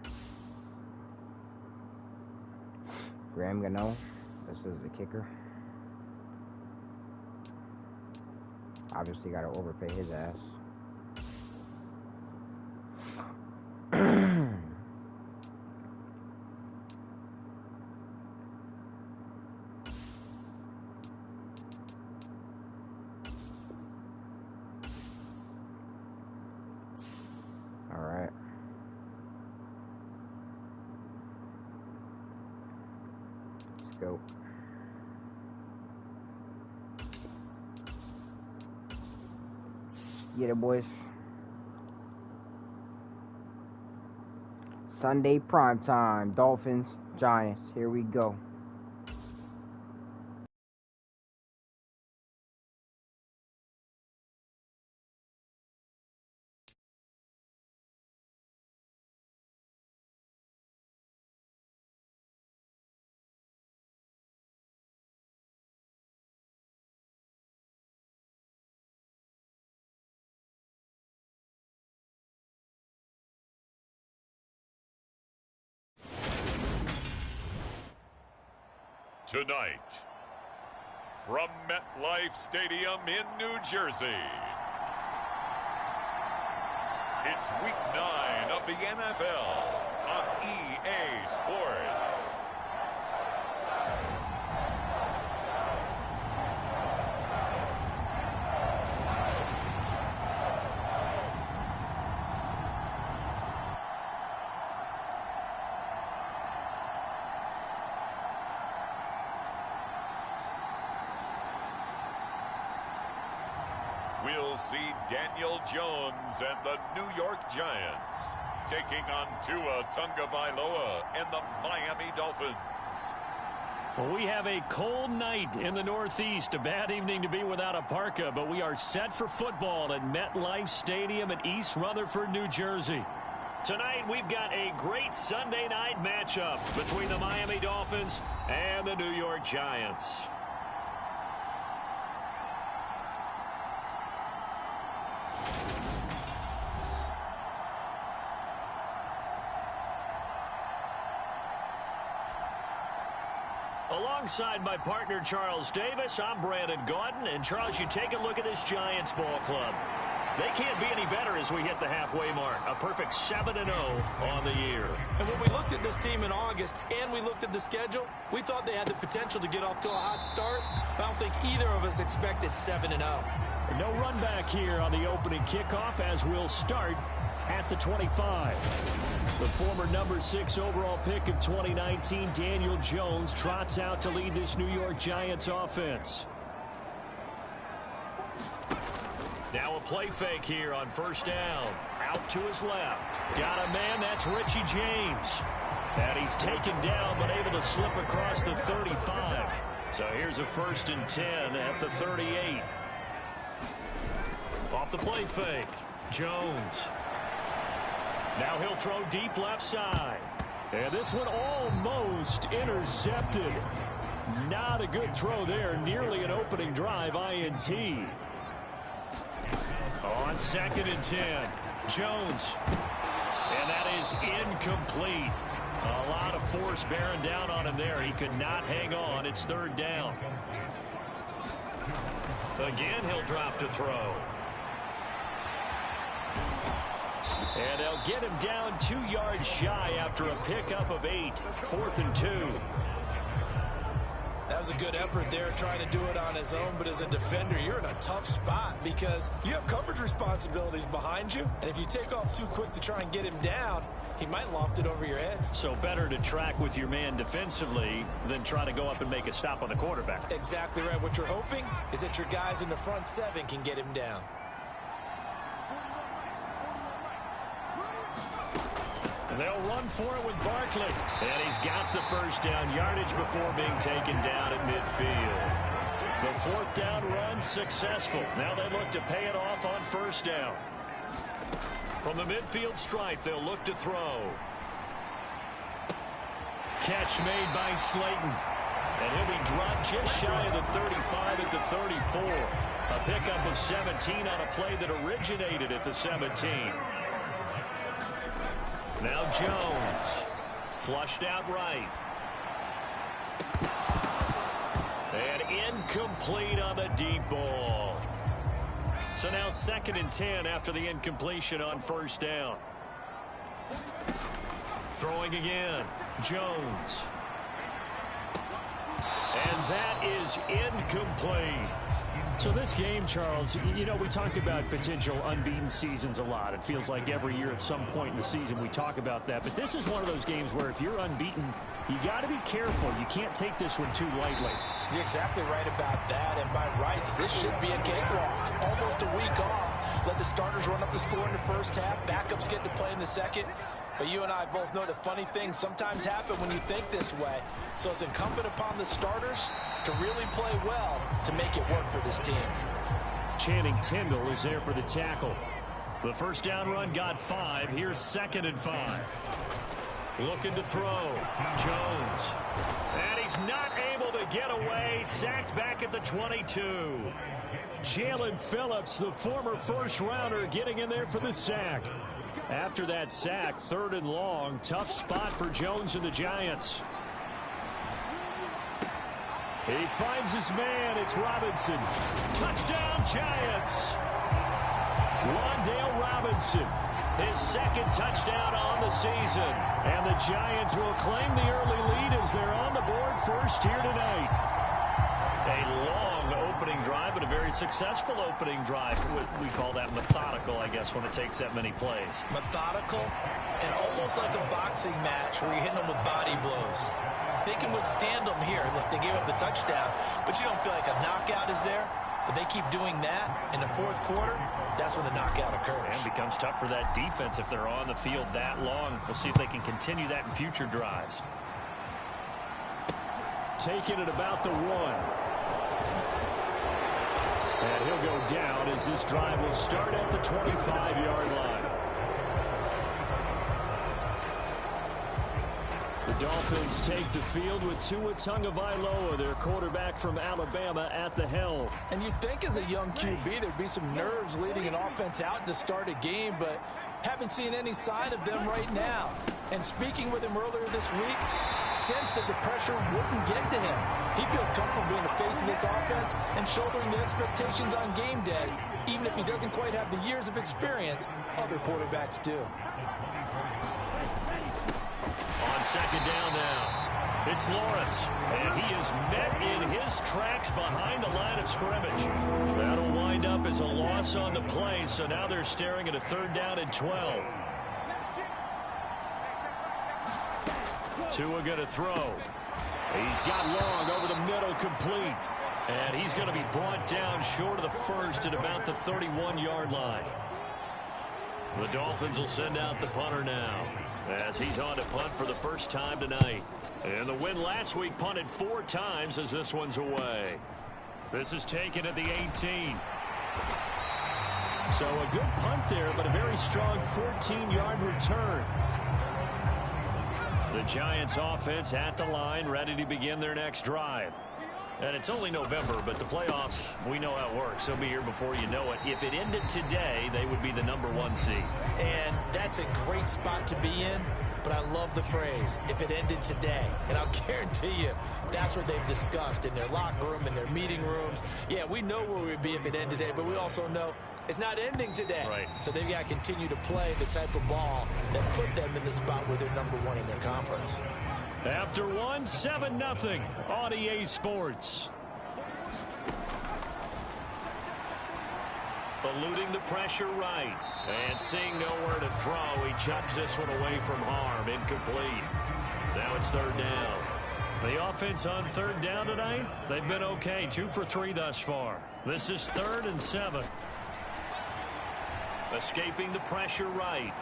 [SPEAKER 1] Graham Gano. This is the kicker. Obviously, got to overpay his ass. All right. Let's go. Get it, boys. Sunday primetime. Dolphins, Giants. Here we go.
[SPEAKER 2] Tonight, from MetLife Stadium in New Jersey, it's Week 9 of the NFL on EA Sports. we'll see Daniel Jones and the New York Giants taking on Tua Tagovailoa and the Miami Dolphins.
[SPEAKER 3] Well, we have a cold night in the Northeast. A bad evening to be without a parka, but we are set for football at MetLife Stadium in East Rutherford, New Jersey. Tonight, we've got a great Sunday night matchup between the Miami Dolphins and the New York Giants. Alongside my partner, Charles Davis, I'm Brandon Gaudin. And, Charles, you take a look at this Giants ball club. They can't be any better as we hit the halfway mark. A perfect 7-0 on the year.
[SPEAKER 4] And when we looked at this team in August and we looked at the schedule, we thought they had the potential to get off to a hot start. I don't think either of us expected 7-0.
[SPEAKER 3] No run back here on the opening kickoff as we'll start at the 25. The former number 6 overall pick of 2019, Daniel Jones, trots out to lead this New York Giants offense. Now a play fake here on first down. Out to his left. Got a man, that's Richie James. And he's taken down but able to slip across the 35. So here's a 1st and 10 at the 38. Off the play fake. Jones. Now he'll throw deep left side. And this one almost intercepted. Not a good throw there. Nearly an opening drive INT. On 2nd and 10. Jones. And that is incomplete. A lot of force bearing down on him there. He could not hang on. It's 3rd down. Again, he'll drop to throw. And they'll get him down 2 yards shy after a pickup of 8. 4th and 2.
[SPEAKER 4] That was a good effort there trying to do it on his own, but as a defender, you're in a tough spot because you have coverage responsibilities behind you, and if you take off too quick to try and get him down, he might loft it over your head.
[SPEAKER 3] So better to track with your man defensively than try to go up and make a stop on the quarterback.
[SPEAKER 4] Exactly right. What you're hoping is that your guys in the front 7 can get him down.
[SPEAKER 3] And they'll run for it with Barkley. And he's got the 1st down yardage before being taken down at midfield. The 4th down run successful. Now they look to pay it off on 1st down. From the midfield stripe, they'll look to throw. Catch made by Slayton. And he'll be dropped just shy of the 35 at the 34. A pickup of 17 on a play that originated at the 17. Now Jones. Flushed out right. And incomplete on the deep ball. So now 2nd and 10 after the incompletion on 1st down. Throwing again. Jones. And that is incomplete. So this game, Charles, you know, we talk about potential unbeaten seasons a lot. It feels like every year at some point in the season we talk about that. But this is one of those games where if you're unbeaten, you got to be careful. You can't take this one too lightly.
[SPEAKER 4] You're exactly right about that. And by rights, this should be a cakewalk. Almost a week off. Let the starters run up the score in the 1st half. Backups get to play in the 2nd. But you and I both know that funny things sometimes happen when you think this way. So it's incumbent upon the starters to really play well to make it work for this team.
[SPEAKER 3] Channing Tindall is there for the tackle. The 1st down run got 5. Here's 2nd and 5. Looking to throw. Jones. And he's not able to get away. Sacked back at the 22. Jalen Phillips, the former 1st rounder, getting in there for the sack. After that sack, 3rd and long. Tough spot for Jones and the Giants. He finds his man. It's Robinson. Touchdown, Giants. Wan'Dale Robinson. His 2nd touchdown on the season. And the Giants will claim the early lead as they're on the board first here tonight. A long opening drive, but a very successful opening drive. We call that methodical, I guess, when it takes that many plays.
[SPEAKER 4] Methodical and almost like a boxing match where you're hitting them with body blows. They can withstand them here. Look, they gave up the touchdown, but you don't feel like a knockout is there. but they keep doing that in the fourth quarter, that's when the knockout occurs.
[SPEAKER 3] And becomes tough for that defense if they're on the field that long. We'll see if they can continue that in future drives. Taking it about the 1. And he'll go down as this drive will start at the 25-yard line. The Dolphins take the field with Tua Tagovailoa, their quarterback from Alabama, at the helm.
[SPEAKER 4] And you'd think as a young QB there'd be some nerves leading an offense out to start a game, but haven't seen any sign of them right now. And speaking with him earlier this week, sensed that the pressure wouldn't get to him. He feels comfortable being the face of this offense and shouldering the expectations on game day, even if he doesn't quite have the years of experience other quarterbacks do.
[SPEAKER 3] On second down now, it's Lawrence, and he is met in his tracks behind the line of scrimmage. That'll wind up as a loss on the play, so now they're staring at a 3rd down and 12. Tua going to throw. He's got long over the middle, complete. And he's going to be brought down short of the first at about the 31-yard line. The Dolphins will send out the punter now, as he's on to punt for the first time tonight. And the win last week punted 4 times as this one's away. This is taken at the 18. So a good punt there, but a very strong 14-yard return. The Giants offense at the line, ready to begin their next drive. And it's only November, but the playoffs, we know how it works. They'll be here before you know it. If it ended today, they would be the #1 seed.
[SPEAKER 4] And that's a great spot to be in, but I love the phrase, if it ended today. And I'll guarantee you, that's what they've discussed in their locker room, in their meeting rooms. Yeah, we know where we'd be if it ended today, but we also know it's not ending today.
[SPEAKER 3] Right.
[SPEAKER 4] So they've got to continue to play the type of ball that put them in the spot where they're #1 in their conference.
[SPEAKER 3] After 1, 7-0 on EA Sports. Eluding the pressure right. And seeing nowhere to throw, he chucks this one away from harm. Incomplete. Now it's 3rd down. The offense on 3rd down tonight, they've been okay. 2 for 3 thus far. This is 3rd and 7. Escaping the pressure right.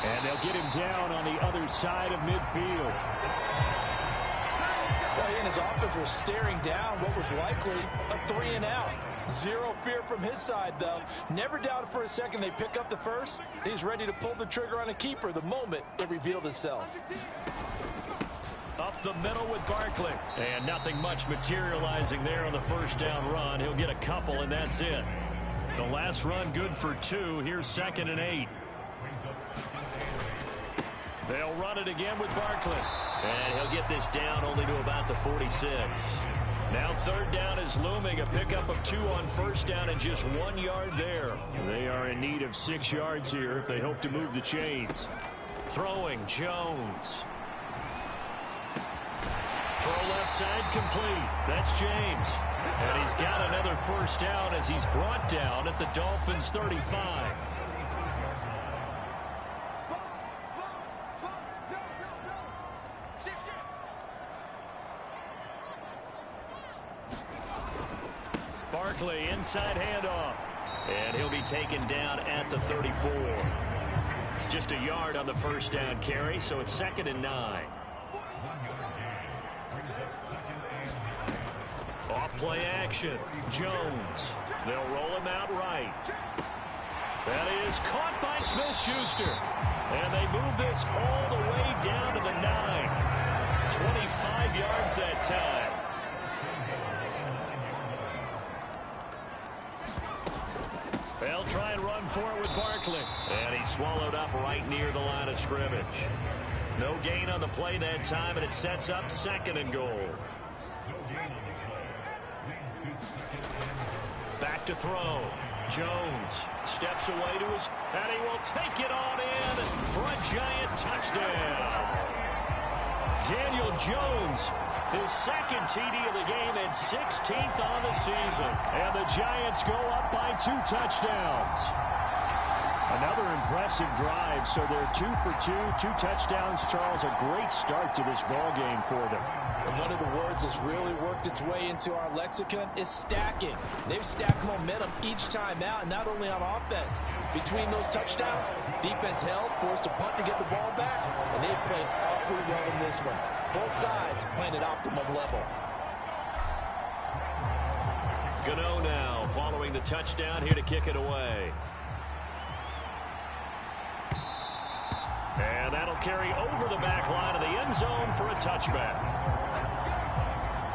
[SPEAKER 3] And they'll get him down on the other side of midfield.
[SPEAKER 4] Well, he and his offense were staring down what was likely a 3-and-out. Zero fear from his side, though. Never doubted for a second they pick up the first. He's ready to pull the trigger on a keeper the moment it revealed itself.
[SPEAKER 3] Up the middle with Barkley. And nothing much materializing there on the 1st down run. He'll get a couple, and that's it. The last run good for 2. Here's 2nd and 8. They'll run it again with Barkley. And he'll get this down only to about the 46. Now 3rd down is looming. A pickup of 2 on 1st down and just 1 yard there. They are in need of 6 yards here if they hope to move the chains. Throwing, Jones. Throw left side complete. That's James. And he's got another 1st down as he's brought down at the Dolphins' 35. Barkley, inside handoff. And he'll be taken down at the 34. Just a yard on the 1st down carry, so it's 2nd and 9. Off-play action. Jones. They'll roll him out right. That is caught by Smith-Schuster. And they move this all the way down to the 9. 25 yards that time. They'll try and run for it with Barkley. And he's swallowed up right near the line of scrimmage. No gain on the play that time, and it sets up 2nd and goal. Back to throw. Jones steps away to his, and he will take it on in for a Giant touchdown. Daniel Jones, his 2nd TD of the game and 16th on the season. And the Giants go up by 2 touchdowns. Another impressive drive, so they're 2 for 2, 2 touchdowns. Charles, a great start to this ball game for them.
[SPEAKER 4] And one of the words that's really worked its way into our lexicon is stacking. They've stacked momentum each time out, not only on offense. Between those touchdowns, defense held, forced a punt to get the ball back, and they've played awfully well in this one. Both sides playing at optimum level.
[SPEAKER 3] Gano now following the touchdown here to kick it away. And that'll carry over the back line of the end zone for a touchback.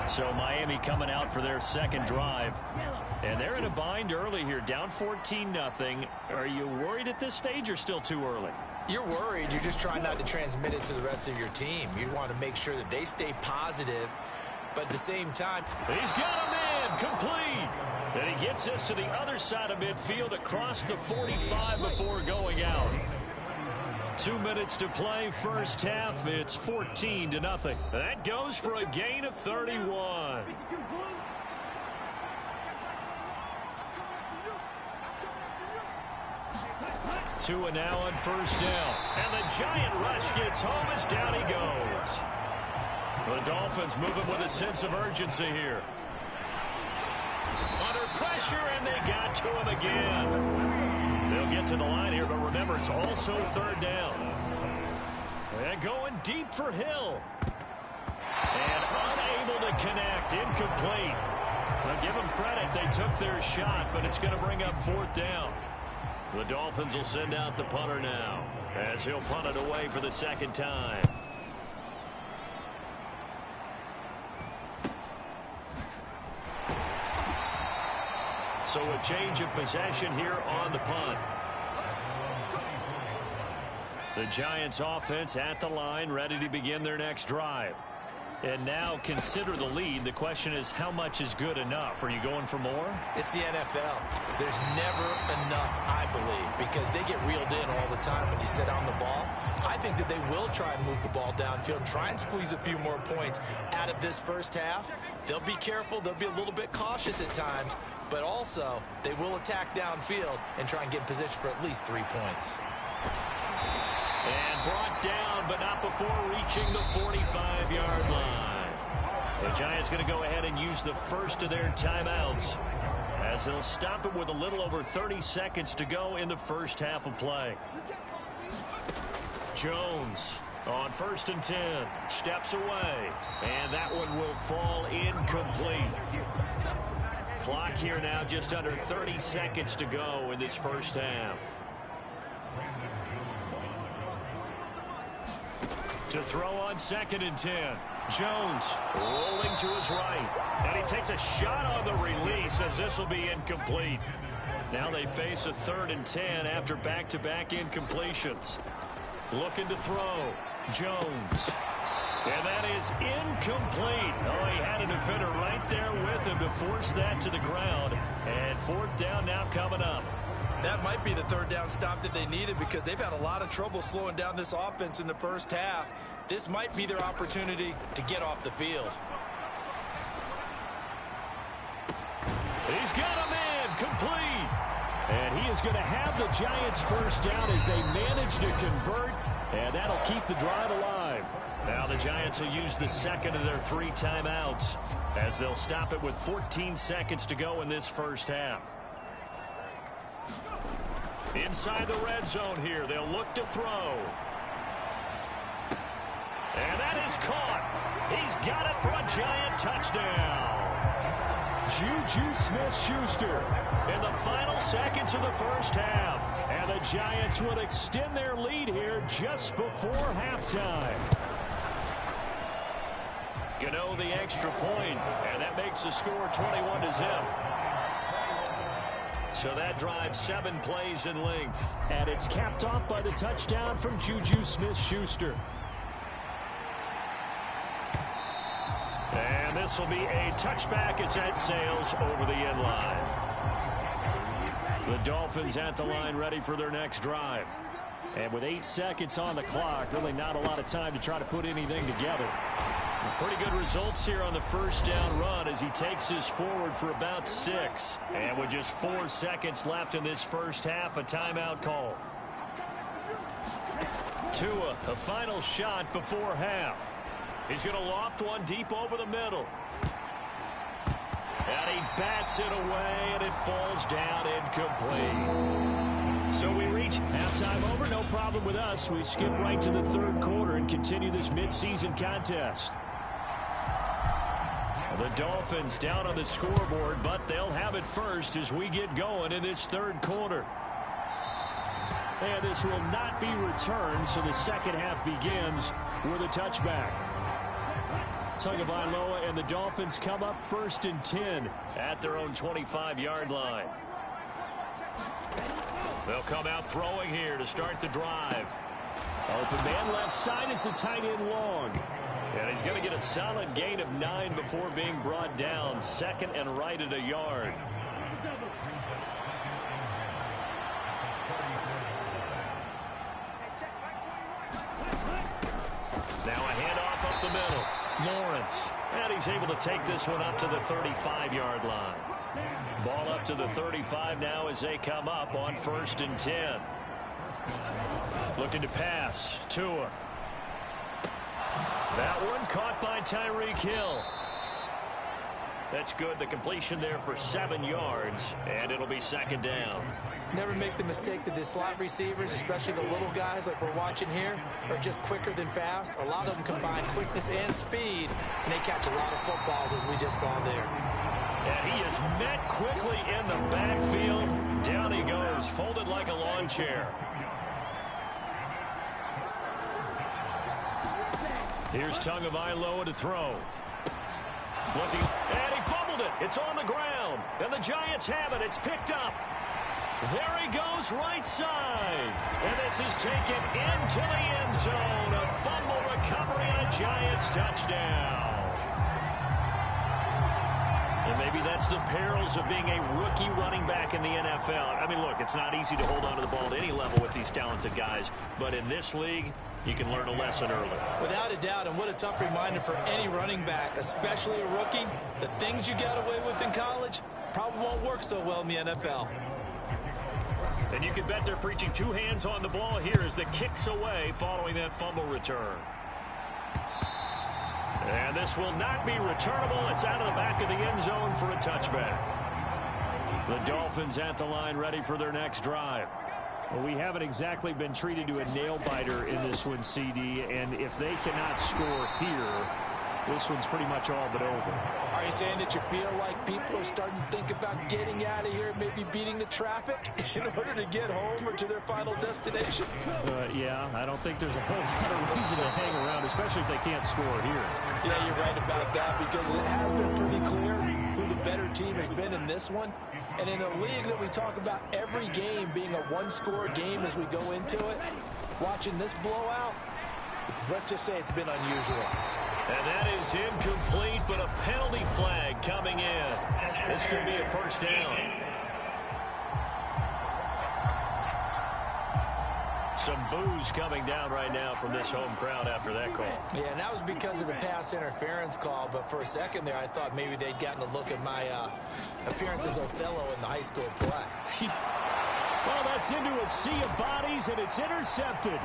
[SPEAKER 3] So Miami coming out for their second drive. And they're in a bind early here, down 14-0. Are you worried at this stage or still too early?
[SPEAKER 4] You're worried. You're just trying not to transmit it to the rest of your team. You want to make sure that they stay positive, but at the same time...
[SPEAKER 3] He's got a man complete. And he gets us to the other side of midfield across the 45 before going out. 2 minutes to play, first half. It's 14-0. That goes for a gain of 31. Tua now on first down. And the giant rush gets home as down he goes. The Dolphins moving with a sense of urgency here. Under pressure, and they got to him again. They'll get to the line here, but remember, it's also third down. And going deep for Hill. And unable to connect, incomplete. Now give them credit, they took their shot, but it's going to bring up fourth down. The Dolphins will send out the punter now, as he'll punt it away for the second time. So a change of possession here on the punt. The Giants offense at the line, ready to begin their next drive. And now consider the lead. The question is, how much is good enough? Are you going for more?
[SPEAKER 4] It's the NFL. There's never enough, I believe, because they get reeled in all the time when you sit on the ball. I think that they will try and move the ball downfield and try and squeeze a few more points out of this first half. They'll be careful. They'll be a little bit cautious at times, but also they will attack downfield and try and get in position for at least 3 points.
[SPEAKER 3] And brought down, but not before reaching the 45-yard line. The Giants going to go ahead and use the first of their timeouts, as they'll stop it with a little over 30 seconds to go in the first half of play. Jones on 1st and 10, steps away, and that one will fall incomplete. Clock here now just under 30 seconds to go in this first half. To throw on 2nd and 10. Jones rolling to his right. And he takes a shot on the release as this will be incomplete. Now they face a 3rd and 10 after back-to-back incompletions. Looking to throw. Jones. And that is incomplete. Oh, he had a defender right there with him to force that to the ground. And 4th down now coming up.
[SPEAKER 4] That might be the 3rd down stop that they needed, because they've had a lot of trouble slowing down this offense in the first half. This might be their opportunity to get off the field.
[SPEAKER 3] He's got a man complete. And he is going to have the Giants first down as they manage to convert. And that'll keep the drive alive. Now the Giants will use the second of their 3 timeouts, as they'll stop it with 14 seconds to go in this first half. Inside the red zone here, they'll look to throw. And that is caught. He's got it for a Giant touchdown. Juju Smith-Schuster in the final seconds of the first half. And the Giants would extend their lead here just before halftime. Gano the extra point, and that makes the score 21-0. So that drives 7 plays in length. And it's capped off by the touchdown from Juju Smith-Schuster. And this will be a touchback as that sails over the end line. The Dolphins at the line ready for their next drive. And with 8 seconds on the clock, really not a lot of time to try to put anything together. Pretty good results here on the first down run as he takes this forward for about 6. And with just 4 seconds left in this first half, a timeout call. Tua, a final shot before half. He's going to loft one deep over the middle. And he bats it away, and it falls down incomplete. So we reach halftime over. No problem with us. We skip right to the third quarter and continue this midseason contest. The Dolphins down on the scoreboard, but they'll have it first as we get going in this third quarter. And this will not be returned, so the second half begins with a touchback. Tagovailoa and the Dolphins come up 1st and 10 at their own 25-yard line. They'll come out throwing here to start the drive. Open man left side is the tight end long. And he's going to get a solid gain of 9 before being brought down. 2nd and right at a yard. Now a handoff up the middle. Lawrence. And he's able to take this one up to the 35-yard line. Ball up to the 35 now as they come up on 1st and 10. Looking to pass. Tua. That one caught by Tyreek Hill. That's good. The completion there for 7 yards, and it'll be 2nd down.
[SPEAKER 4] Never make the mistake that the slot receivers, especially the little guys like we're watching here, are just quicker than fast. A lot of them combine quickness and speed, and they catch a lot of footballs, as we just saw there.
[SPEAKER 3] And he is met quickly in the backfield. Down he goes, folded like a lawn chair. Here's Tagovailoa to throw. Looking, and he fumbled it. It's on the ground. And the Giants have it. It's picked up. There he goes, right side. And this is taken into the end zone. A fumble recovery and a Giants touchdown. And maybe that's the perils of being a rookie running back in the NFL. I mean, look, it's not easy to hold on to the ball at any level with these talented guys. But in this league, you can learn a lesson early.
[SPEAKER 4] Without a doubt, and what a tough reminder for any running back, especially a rookie. The things you got away with in college probably won't work so well in the NFL.
[SPEAKER 3] And you can bet they're preaching 2 hands on the ball here as the kick's away following that fumble return. And this will not be returnable. It's out of the back of the end zone for a touchback. The Dolphins at the line ready for their next drive. Well, we haven't exactly been treated to a nail-biter in this one, CD, and if they cannot score here, this one's pretty much all but over.
[SPEAKER 4] Are you saying that you feel like people are starting to think about getting out of here, maybe beating the traffic in order to get home or to their final destination?
[SPEAKER 3] Yeah, I don't think there's a whole lot of reason to hang around, especially if they can't score here.
[SPEAKER 4] Yeah, you're right about that, because it has been pretty clear who the better team has been in this one. And in a league that we talk about every game being a one-score game as we go into it, watching this blowout, let's just say it's been unusual.
[SPEAKER 3] And that is incomplete, but a penalty flag coming in. This could be a first down. Some boos coming down right now from this home crowd after that call.
[SPEAKER 4] Yeah, and that was because of the pass interference call, but for a second there I thought maybe they'd gotten a look at my appearance as Othello in the high school play.
[SPEAKER 3] Well, that's into a sea of bodies, and it's intercepted.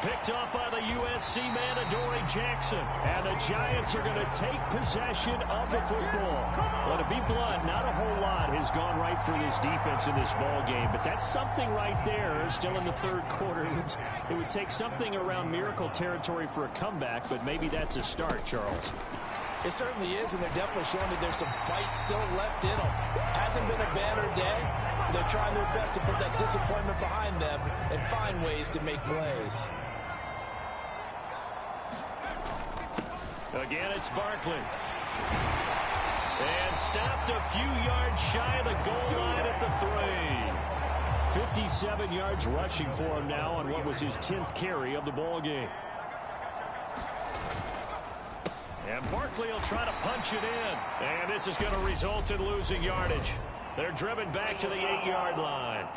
[SPEAKER 3] Picked off by the USC man, Adoree Jackson. And the Giants are going to take possession of the football. Well, to be blunt, not a whole lot has gone right for this defense in this ball game. But that's something right there, still in the third quarter. It would take something around miracle territory for a comeback, but maybe that's a start, Charles.
[SPEAKER 4] It certainly is, and they're definitely showing that there's some fight still left in them. Hasn't been a banner day. They're trying their best to put that disappointment behind them and find ways to make plays.
[SPEAKER 3] Again, it's Barkley. And stopped a few yards shy of the goal line at the 3. 57 yards rushing for him now on what was his 10th carry of the ball game. And Barkley will try to punch it in. And this is going to result in losing yardage. They're driven back to the 8-yard line.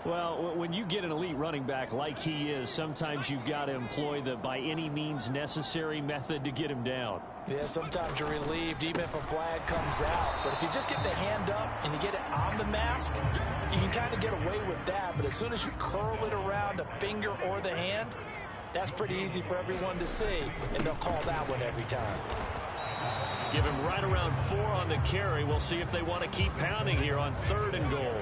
[SPEAKER 3] Well, when you get an elite running back like he is, sometimes you've got to employ the by any means necessary method to get him down.
[SPEAKER 4] Yeah, sometimes you're relieved even if a flag comes out. But if you just get the hand up and you get it on the mask, you can kind of get away with that. But as soon as you curl it around the finger or the hand, that's pretty easy for everyone to see, and they'll call that one every time.
[SPEAKER 3] Give him right around 4 on the carry. We'll see if they want to keep pounding here on 3rd and goal.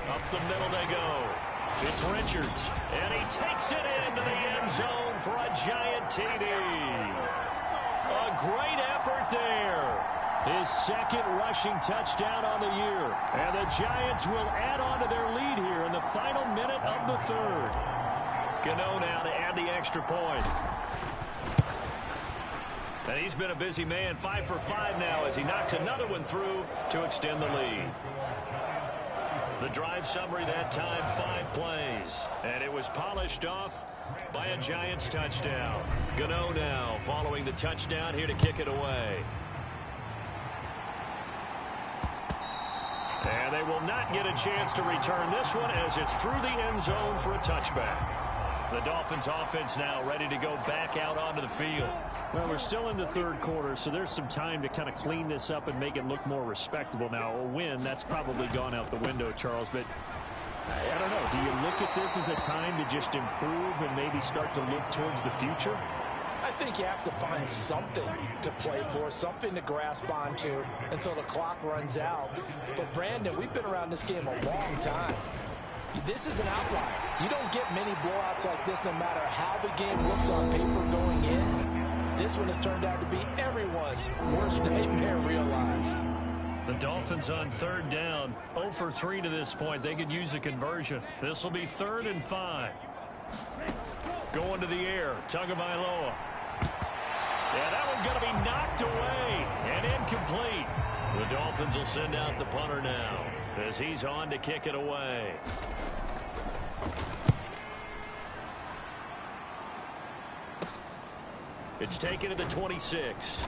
[SPEAKER 3] Up the middle they go. It's Richards, and he takes it into the end zone for a giant TD. A great effort there. His 2nd rushing touchdown on the year. And the Giants will add on to their lead here in the final minute of the 3rd. Gano now to add the extra point. And he's been a busy man, 5 for 5 now as he knocks another one through to extend the lead. The drive summary that time, 5 plays. And it was polished off by a Giants touchdown. Gano now following the touchdown here to kick it away. And they will not get a chance to return this one as it's through the end zone for a touchback. The Dolphins offense now ready to go back out onto the field. Well, we're still in the 3rd quarter, so there's some time to kind of clean this up and make it look more respectable. Now, a win, that's probably gone out the window, Charles, but I don't know. Do you look at this as a time to just improve and maybe start to look towards the future?
[SPEAKER 4] I think you have to find something to play for, something to grasp onto until the clock runs out. But, Brandon, we've been around this game a long time. This is an outlier. You don't get many blowouts like this no matter how the game looks on paper going in. This one has turned out to be everyone's worst nightmare realized.
[SPEAKER 3] The Dolphins on 3rd down, 0 for 3 to this point. They could use a conversion. This will be 3rd and 5. Going to the air, Tagovailoa. Yeah, that one's going to be knocked away and incomplete. The Dolphins will send out the punter now as he's on to kick it away. It's taken to the 26.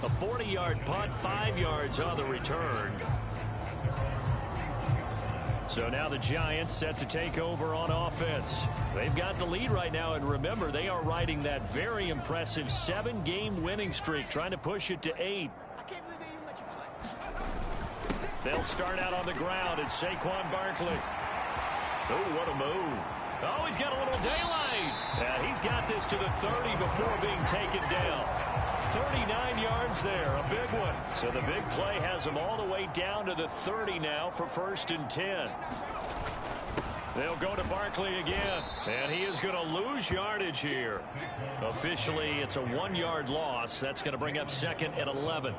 [SPEAKER 3] A 40-yard punt, 5 yards on the return. So now the Giants set to take over on offense. They've got the lead right now, and remember, they are riding that very impressive 7-game winning streak, trying to push it to 8. They'll start out on the ground. It's Saquon Barkley. Oh, what a move. Oh, he's got a little daylight. Yeah, he's got this to the 30 before being taken down. 39 yards there, a big one. So the big play has him all the way down to the 30 now for 1st and 10. They'll go to Barkley again, and he is going to lose yardage here. Officially, it's a 1-yard loss. That's going to bring up 2nd and 11.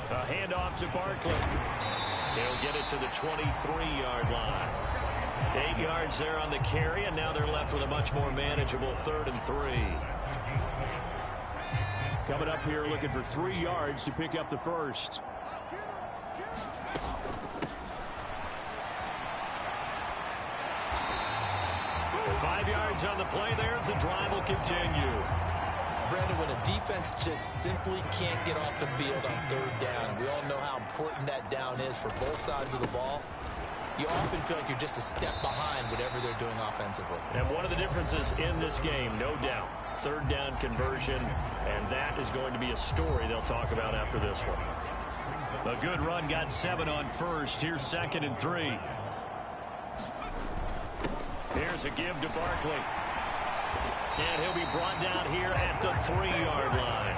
[SPEAKER 3] A handoff to Barkley. He'll get it to the 23-yard line. 8 yards there on the carry, and now they're left with a much more manageable 3rd and 3. Coming up here looking for 3 yards to pick up the first. For 5 yards on the play there, as the drive will continue.
[SPEAKER 4] Brandon, when a defense just simply can't get off the field on 3rd down, and we all know how important that down is for both sides of the ball, you often feel like you're just a step behind whatever they're doing offensively.
[SPEAKER 3] And one of the differences in this game, no doubt, 3rd down conversion, and that is going to be a story they'll talk about after this one. A good run, got 7 on 1st. Here's 2nd and 3. Here's a give to Barkley. And he'll be brought down here at the 3-yard line.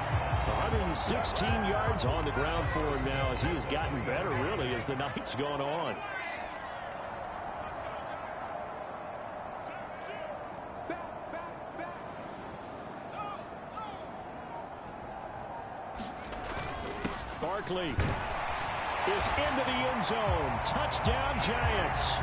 [SPEAKER 3] 116 yards on the ground for him now as he has gotten better, really, as the night's gone on. Barkley is into the end zone. Touchdown, Giants.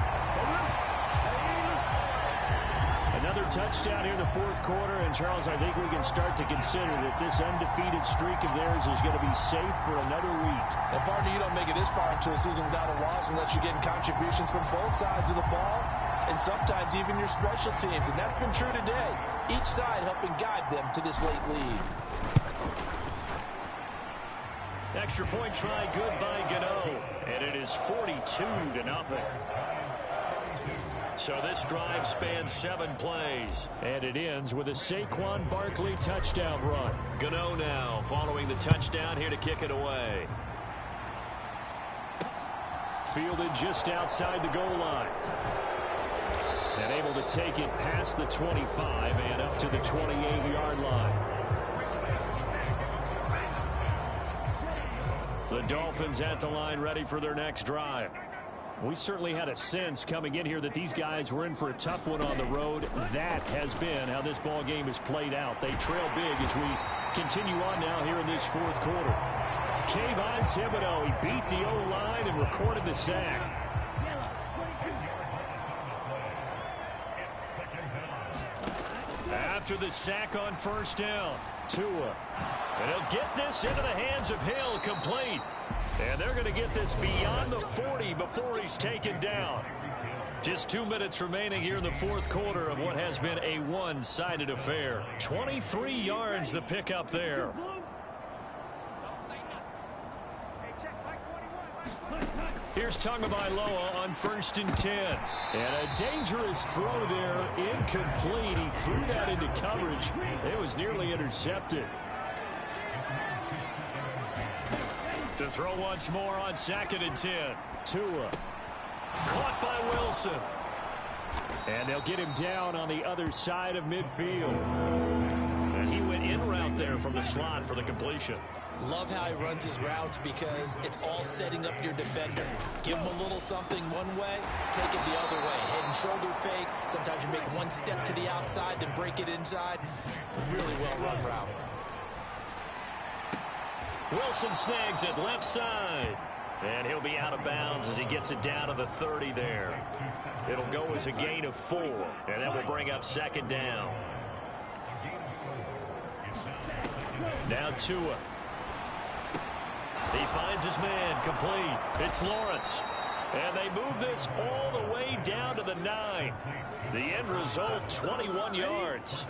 [SPEAKER 3] Another touchdown here in the 4th quarter, and Charles, I think we can start to consider that this undefeated streak of theirs is going to be safe for another week.
[SPEAKER 4] And partner, you don't make it this far into a season without a loss unless you're getting contributions from both sides of the ball, and sometimes even your special teams, and that's been true today. each side helping guide them to this late lead.
[SPEAKER 3] Extra point try good by Gano, and it is 42-0. So this drive spans 7 plays, and it ends with a Saquon Barkley touchdown run. Gano now following the touchdown here to kick it away. Fielded just outside the goal line. And able to take it past the 25 and up to the 28-yard line. The Dolphins at the line ready for their next drive. We certainly had a sense coming in here that these guys were in for a tough one on the road. That has been how this ball game has played out. They trail big as we continue on now here in this fourth quarter. Kayvon Thibodeau, he beat the O-line and recorded the sack. After the sack on first down, Tua. And he'll get this into the hands of Hill, complete. And they're going to get this beyond the 40 before he's taken down. Just 2 minutes remaining here in the fourth quarter of what has been a one-sided affair. 23 yards the pickup there. Here's Tagovailoa on 1st and 10. And a dangerous throw there, incomplete. He threw that into coverage. It was nearly intercepted. To throw once more on 2nd and 10. Tua. Caught by Wilson. And they'll get him down on the other side of midfield. And he went in route there from the slot for the completion.
[SPEAKER 4] Love how he runs his routes because it's all setting up your defender. Give him a little something one way, take it the other way. Head and shoulder fake. Sometimes you make one step to the outside, then break it inside. Really well run route.
[SPEAKER 3] Wilson snags it left side. And he'll be out of bounds as he gets it down to the 30 there. It'll go as a gain of 4. And that will bring up 2nd down. Now Tua. He finds his man, complete. It's Lawrence. And they move this all the way down to the 9. The end result, 21 yards.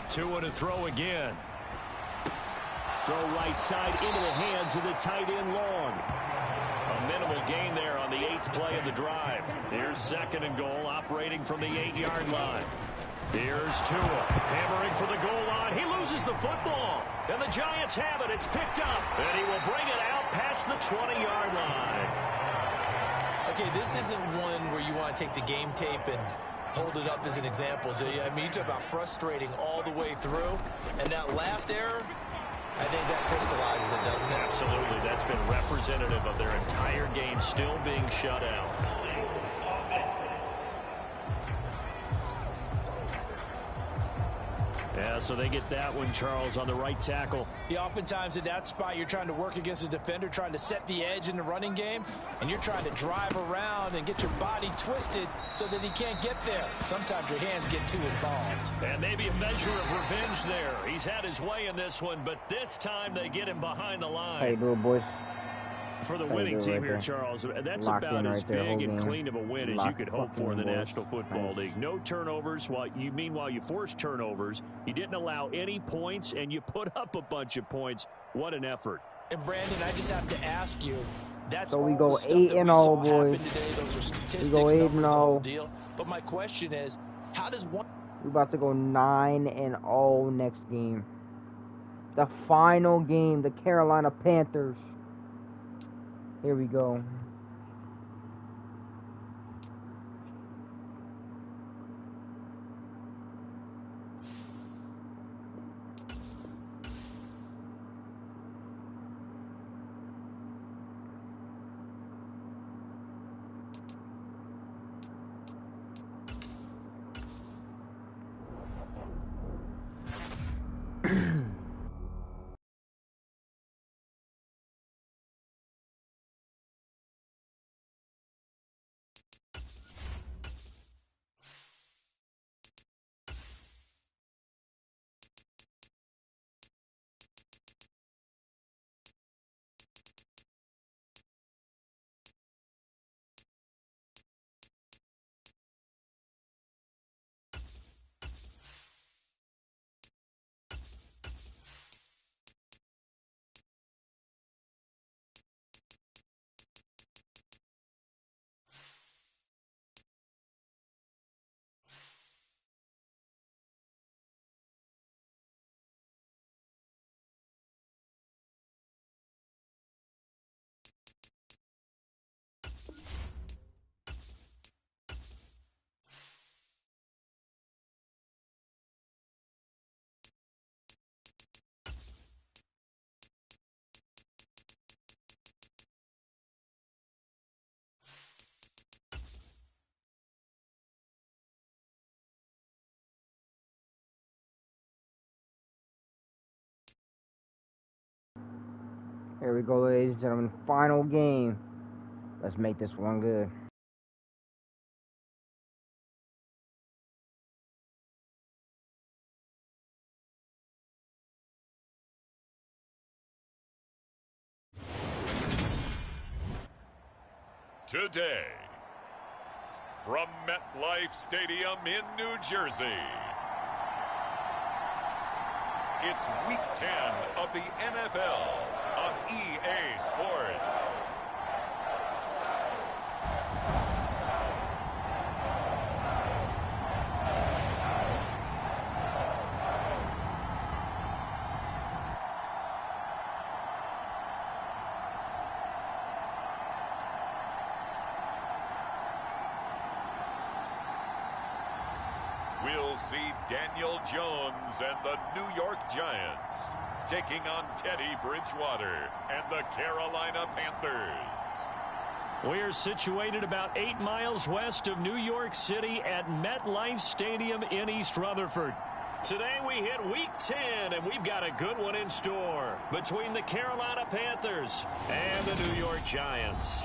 [SPEAKER 3] Tua to throw again. Throw right side into the hands of the tight end Long. A minimal gain there on the 8th play of the drive. Here's 2nd and goal, operating from the 8-yard line. Here's Tua, hammering for the goal line. He loses the football. And the Giants have it. It's picked up. And he will bring it out past the 20-yard line.
[SPEAKER 4] Okay, this isn't one where you want to take the game tape and hold it up as an example, do you? I mean, you talk about frustrating all the way through. And that last error, I think that crystallizes it, doesn't it?
[SPEAKER 3] Absolutely. That's been representative of their entire game still being shut out. Yeah, so they get that one, Charles, on the right tackle.
[SPEAKER 4] Yeah, oftentimes in that spot, you're trying to work against a defender, trying to set the edge in the running game, and you're trying to drive around and get your body twisted so that he can't get there. Sometimes your hands get too involved.
[SPEAKER 3] And maybe a measure of revenge there. He's had his way in this one, but this time they get him behind the line.
[SPEAKER 1] How you doing, boys?
[SPEAKER 3] For the winning team
[SPEAKER 1] right
[SPEAKER 3] here,
[SPEAKER 1] there.
[SPEAKER 3] Charles, that's
[SPEAKER 1] Locked
[SPEAKER 3] about
[SPEAKER 1] in
[SPEAKER 3] as
[SPEAKER 1] right there,
[SPEAKER 3] big and
[SPEAKER 1] whole
[SPEAKER 3] clean of a win as you
[SPEAKER 1] Locked
[SPEAKER 3] could hope for in the
[SPEAKER 1] boys.
[SPEAKER 3] National Football League. No turnovers. Meanwhile, you forced turnovers. You didn't allow any points, and you put up a bunch of points. What an effort.
[SPEAKER 4] And, Brandon, I just have to ask you, that's
[SPEAKER 1] So we
[SPEAKER 4] all
[SPEAKER 1] go
[SPEAKER 4] the stuff
[SPEAKER 1] 8-0,
[SPEAKER 4] that we saw
[SPEAKER 1] boys.
[SPEAKER 4] happen today. Those are statistics,
[SPEAKER 1] We go 8-0.
[SPEAKER 4] numbers, the whole deal. But my question is, how does one...
[SPEAKER 1] We're about to go 9-0 next game. The final game, the Carolina Panthers. Here we go. Here we go, ladies and gentlemen. Final game. Let's make this one good.
[SPEAKER 2] Today, from MetLife Stadium in New Jersey, it's Week 10 of the NFL on EA Sports. We'll see Daniel Jones and the New York Giants taking on Teddy Bridgewater and the Carolina Panthers.
[SPEAKER 3] We're situated about 8 miles west of New York City at MetLife Stadium in East Rutherford. Today we hit Week 10, and we've got a good one in store between the Carolina Panthers and the New York Giants.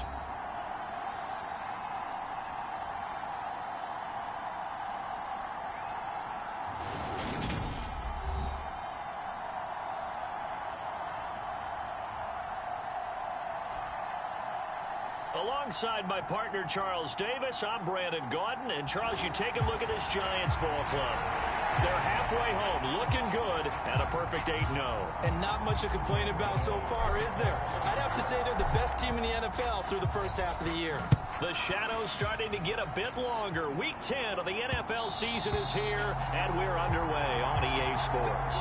[SPEAKER 3] Alongside my partner, Charles Davis, I'm Brandon Gaudin. And, Charles, you take a look at this Giants ball club. They're halfway home, looking good, and a perfect 8-0.
[SPEAKER 4] And not much to complain about so far, is there? I'd have to say they're the best team in the NFL through the first half of the year.
[SPEAKER 3] The shadow's starting to get a bit longer. Week 10 of the NFL season is here, and we're underway on EA Sports.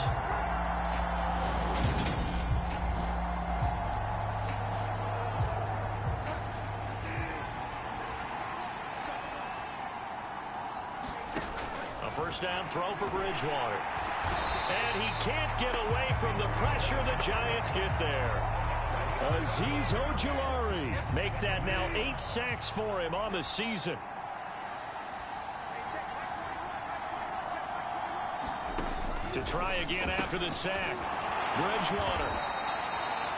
[SPEAKER 3] First down throw for Bridgewater. And he can't get away from the pressure. The Giants get there. Azeez Ojulari make that now 8 sacks for him on the season. To try again after the sack. Bridgewater.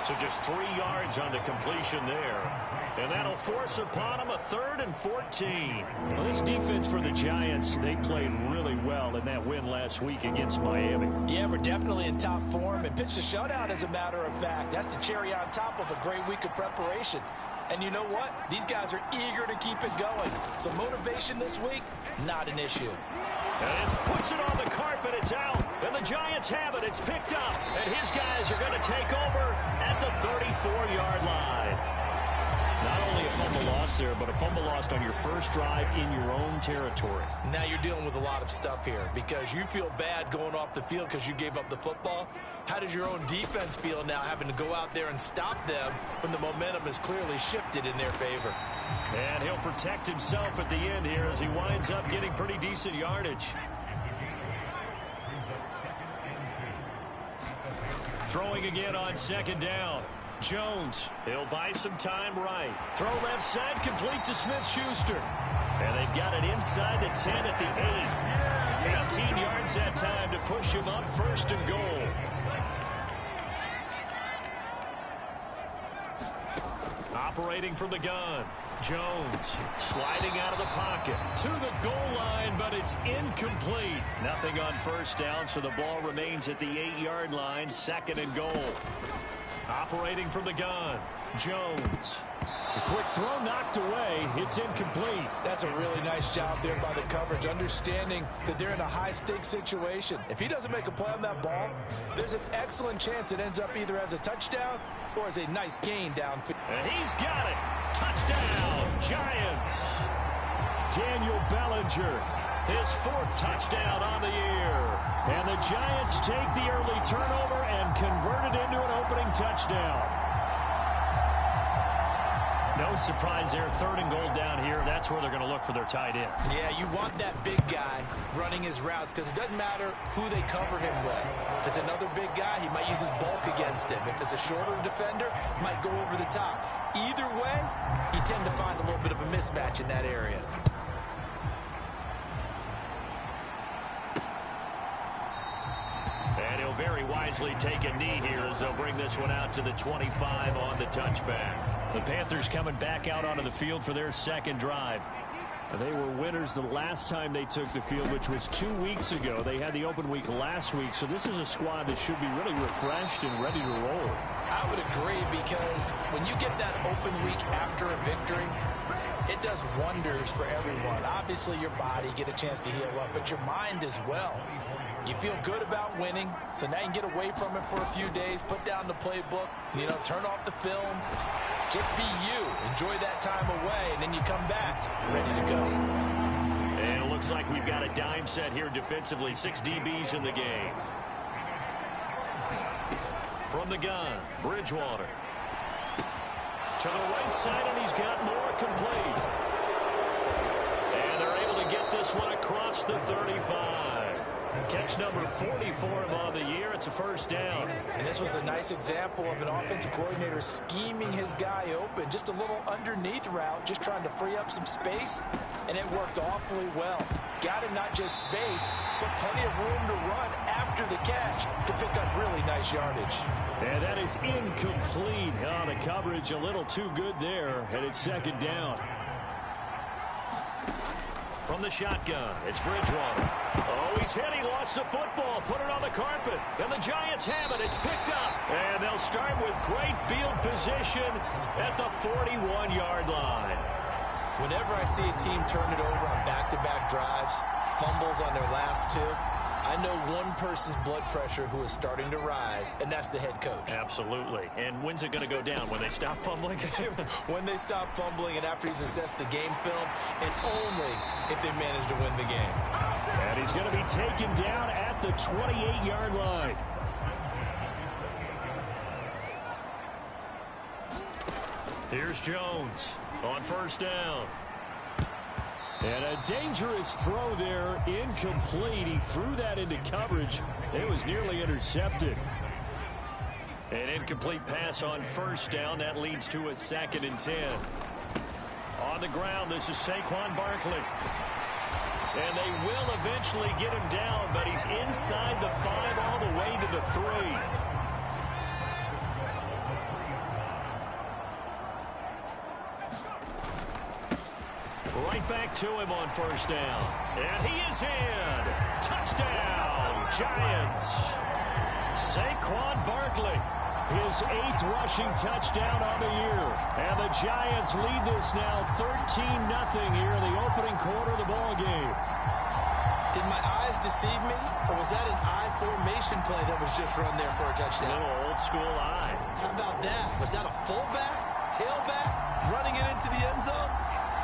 [SPEAKER 3] So just 3 yards on the completion there. And that'll force upon him a 3rd and 14. Well, this defense for the Giants, they played really well in that win last week against Miami.
[SPEAKER 4] Yeah, we're definitely in top form and pitched a shutout, as a matter of fact. That's the cherry on top of a great week of preparation. And you know what? These guys are eager to keep it going. So motivation this week, not an issue.
[SPEAKER 3] And it puts it on the carpet. It's out. And the Giants have it. It's picked up. And his guys are going to take over at the 34-yard line. Not only a fumble loss there, but a fumble lost on your first drive in your own territory.
[SPEAKER 4] Now you're dealing with a lot of stuff here because you feel bad going off the field because you gave up the football. How does your own defense feel now having to go out there and stop them when the momentum is clearly shifted in their favor?
[SPEAKER 3] And he'll protect himself at the end here as he winds up getting pretty decent yardage. Throwing again on second down. Jones, he'll buy some time right. Throw left side, complete to Smith-Schuster. And they've got it inside the 10 at the 8. 18 yards that time to push him up 1st and goal. Operating from the gun. Jones sliding out of the pocket to the goal line, but it's incomplete. Nothing on first down, so the ball remains at the 8-yard line, 2nd and goal. Operating from the gun, Jones. A quick throw knocked away. It's incomplete.
[SPEAKER 4] That's a really nice job there by the coverage, understanding that they're in a high-stakes situation. If he doesn't make a play on that ball, there's an excellent chance it ends up either as a touchdown or as a nice gain downfield.
[SPEAKER 3] And he's got it. Touchdown, Giants. Daniel Bellinger, his 4th touchdown on the year. And the Giants take the early turnover and convert it into an opening touchdown. No surprise there, 3rd and goal down here. That's where they're going to look for their tight end.
[SPEAKER 4] Yeah, you want that big guy running his routes because it doesn't matter who they cover him with. If it's another big guy, he might use his bulk against him. If it's a shorter defender, he might go over the top. Either way, you tend to find a little bit of a mismatch in that area.
[SPEAKER 3] And he'll very wisely take a knee here as they'll bring this one out to the 25 on the touchback. The Panthers coming back out onto the field for their second drive. They were winners the last time they took the field, which was 2 weeks ago. They had the open week last week, so this is a squad that should be really refreshed and ready to roll.
[SPEAKER 4] I would agree, because when you get that open week after a victory, it does wonders for everyone. Obviously, your body, get a chance to heal up, but your mind as well. You feel good about winning, so now you can get away from it for a few days, put down the playbook, turn off the film. Just be you. Enjoy that time away, and then you come back ready to go.
[SPEAKER 3] And it looks like we've got a dime set here defensively. 6 DBs in the game. From the gun, Bridgewater. To the right side, and he's got more complete. And they're able to get this one across the 35. Catch number 40 for him on the year. It's a first down.
[SPEAKER 4] And this was a nice example of an offensive coordinator scheming his guy open. Just a little underneath route, just trying to free up some space, and it worked awfully well. Got him not just space, but plenty of room to run after the catch to pick up really nice yardage.
[SPEAKER 3] And that is incomplete. Oh, the coverage a little too good there, and it's second down. From the shotgun, it's Bridgewater. Oh, he's hit. He lost the football. Put it on the carpet. And the Giants have it. It's picked up. And they'll start with great field position at the 41-yard line.
[SPEAKER 4] Whenever I see a team turn it over on back-to-back drives, fumbles on their last two, I know one person's blood pressure who is starting to rise, and that's the head coach.
[SPEAKER 3] Absolutely. And when's it going to go down? When they stop fumbling?
[SPEAKER 4] When they stop fumbling and after he's assessed the game film, and only if they manage to win the game.
[SPEAKER 3] And he's going to be taken down at the 28-yard line. Here's Jones on first down. And a dangerous throw there, incomplete. He threw that into coverage. It was nearly intercepted. An incomplete pass on first down. That leads to a 2nd and 10. On the ground, this is Saquon Barkley. And they will eventually get him down, but he's inside the 5 all the way to the 3. Right back to him on first down. And he is in. Touchdown, Giants. Saquon Barkley, his 8th rushing touchdown on the year. And the Giants lead this now 13-0 here in the opening quarter of the ball game.
[SPEAKER 4] Did my eyes deceive me, or was that an I formation play that was just run there for a touchdown?
[SPEAKER 3] A little old school eye.
[SPEAKER 4] How about that? Was that a fullback, tailback, running it into the end zone?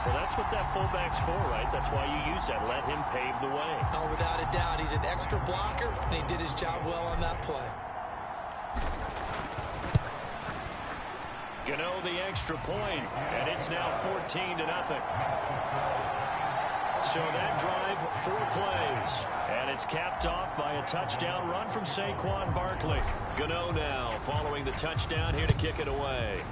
[SPEAKER 3] Well, that's what that fullback's for, right? That's why you use that. Let him pave the way.
[SPEAKER 4] Oh, without a doubt. He's an extra blocker, and he did his job well on that play.
[SPEAKER 3] Gano the extra point, and it's now 14-0. So that drive, 4 plays. And it's capped off by a touchdown run from Saquon Barkley. Gano now following the touchdown here to kick it away.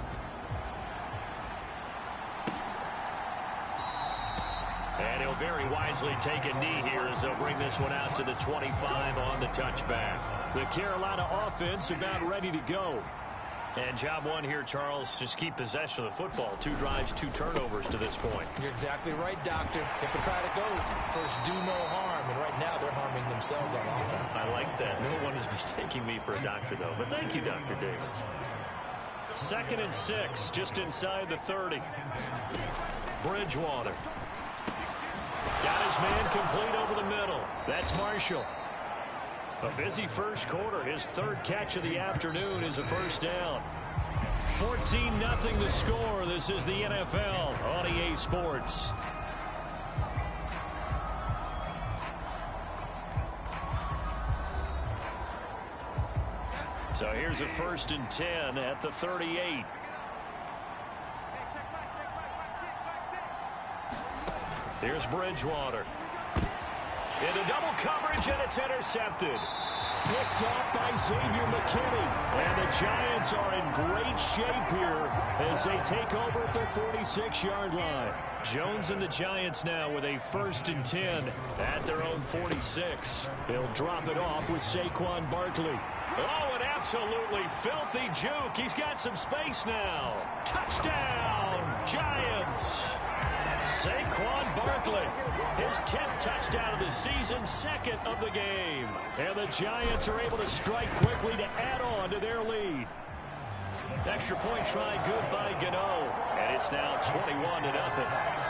[SPEAKER 3] And he'll very wisely take a knee here as they'll bring this one out to the 25 on the touchback. The Carolina offense about ready to go. And job one here, Charles, just keep possession of the football. 2 drives, 2 turnovers to this point.
[SPEAKER 4] You're exactly right, Doctor. Hippocratic oath. First, do no harm. And right now, they're harming themselves on offense.
[SPEAKER 3] I like that. No one is mistaking me for a doctor, though. But thank you, Dr. Davis. 2nd and 6, just inside the 30. Bridgewater. Got his man complete over the middle. That's Marshall. A busy first quarter. His 3rd catch of the afternoon is a first down. 14-0 the score. This is the NFL on EA Sports. So here's a 1st and 10 at the 38. Here's Bridgewater. Into double coverage, and it's intercepted. Picked off by Xavier McKinney. And the Giants are in great shape here as they take over at their 46-yard line. Jones and the Giants now with a 1st and 10 at their own 46. They'll drop it off with Saquon Barkley. Oh, an absolutely filthy juke. He's got some space now. Touchdown, Giants. Saquon Barkley, his 10th touchdown of the season, second of the game. And the Giants are able to strike quickly to add on to their lead. Extra point try good by Gano. And it's now 21-0.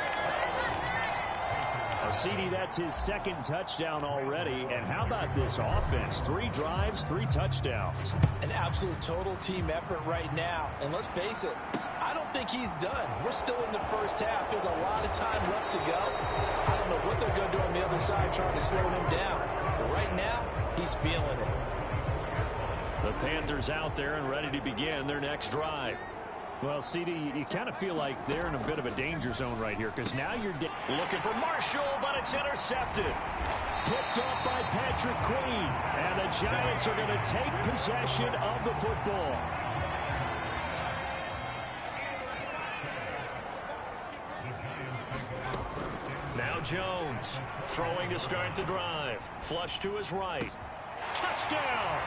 [SPEAKER 3] CD, that's his second touchdown already. And how about this offense? 3 drives, 3 touchdowns.
[SPEAKER 4] An absolute total team effort right now. And let's face it, I don't think he's done. We're still in the first half. There's a lot of time left to go. I don't know what they're going to do on the other side trying to slow him down. But right now, he's feeling it.
[SPEAKER 3] The Panthers out there and ready to begin their next drive. Well, CD, you kind of feel like they're in a bit of a danger zone right here because now you're looking for Marshall, but it's intercepted. Picked up by Patrick Queen, and the Giants are going to take possession of the football. Now Jones throwing to start the drive. Flush to his right. Touchdown!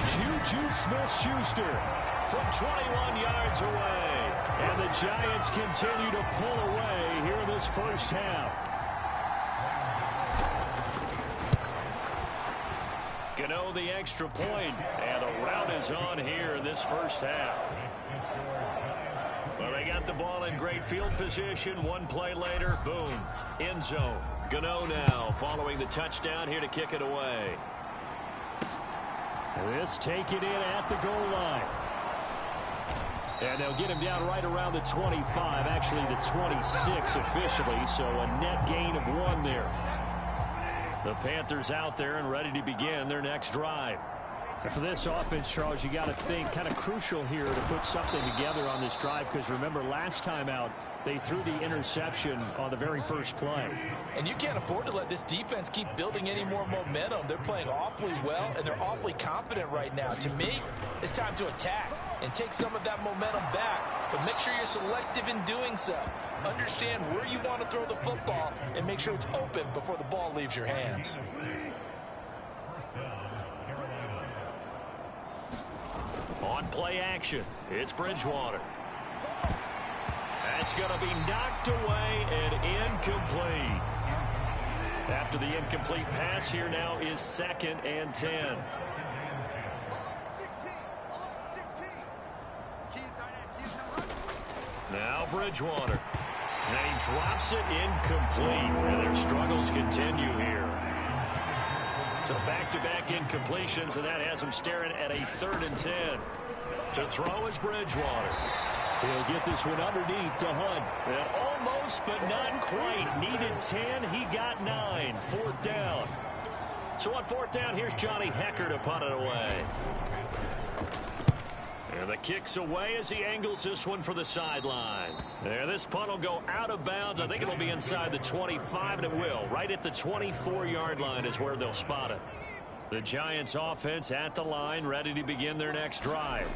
[SPEAKER 3] Juju Smith-Schuster from 21 yards away. And the Giants continue to pull away here in this first half. Gano the extra point, and the route is on here in this first half. Well, they got the ball in great field position. One play later, boom, end zone. Gano now following the touchdown here to kick it away. This take it in at the goal line. And they'll get him down right around the 25, actually the 26 officially, so a net gain of 1 there. The Panthers out there and ready to begin their next drive. For this offense, Charles, you got to think kind of crucial here to put something together on this drive because remember last time out they threw the interception on the very first play.
[SPEAKER 4] And you can't afford to let this defense keep building any more momentum. They're playing awfully well and they're awfully confident right now. To me, it's time to attack and take some of that momentum back, but make sure you're selective in doing so. Understand where you want to throw the football and make sure it's open before the ball leaves your hands.
[SPEAKER 3] On play action, it's Bridgewater. That's going to be knocked away and incomplete. After the incomplete pass, here now is 2nd and 10. Now Bridgewater. And he drops it incomplete. And their struggles continue here. So back-to-back incompletions, and that has him staring at a 3rd and 10. To throw is Bridgewater. He'll get this one underneath to Hunt. And almost, but not quite. Needed 10. He got 9. 4th down. So on 4th down, here's Johnny Hecker to punt it away. And the kick's away as he angles this one for the sideline. There, this punt will go out of bounds. I think it'll be inside the 25, and it will. Right at the 24-yard line is where they'll spot it. The Giants offense at the line, ready to begin their next drive.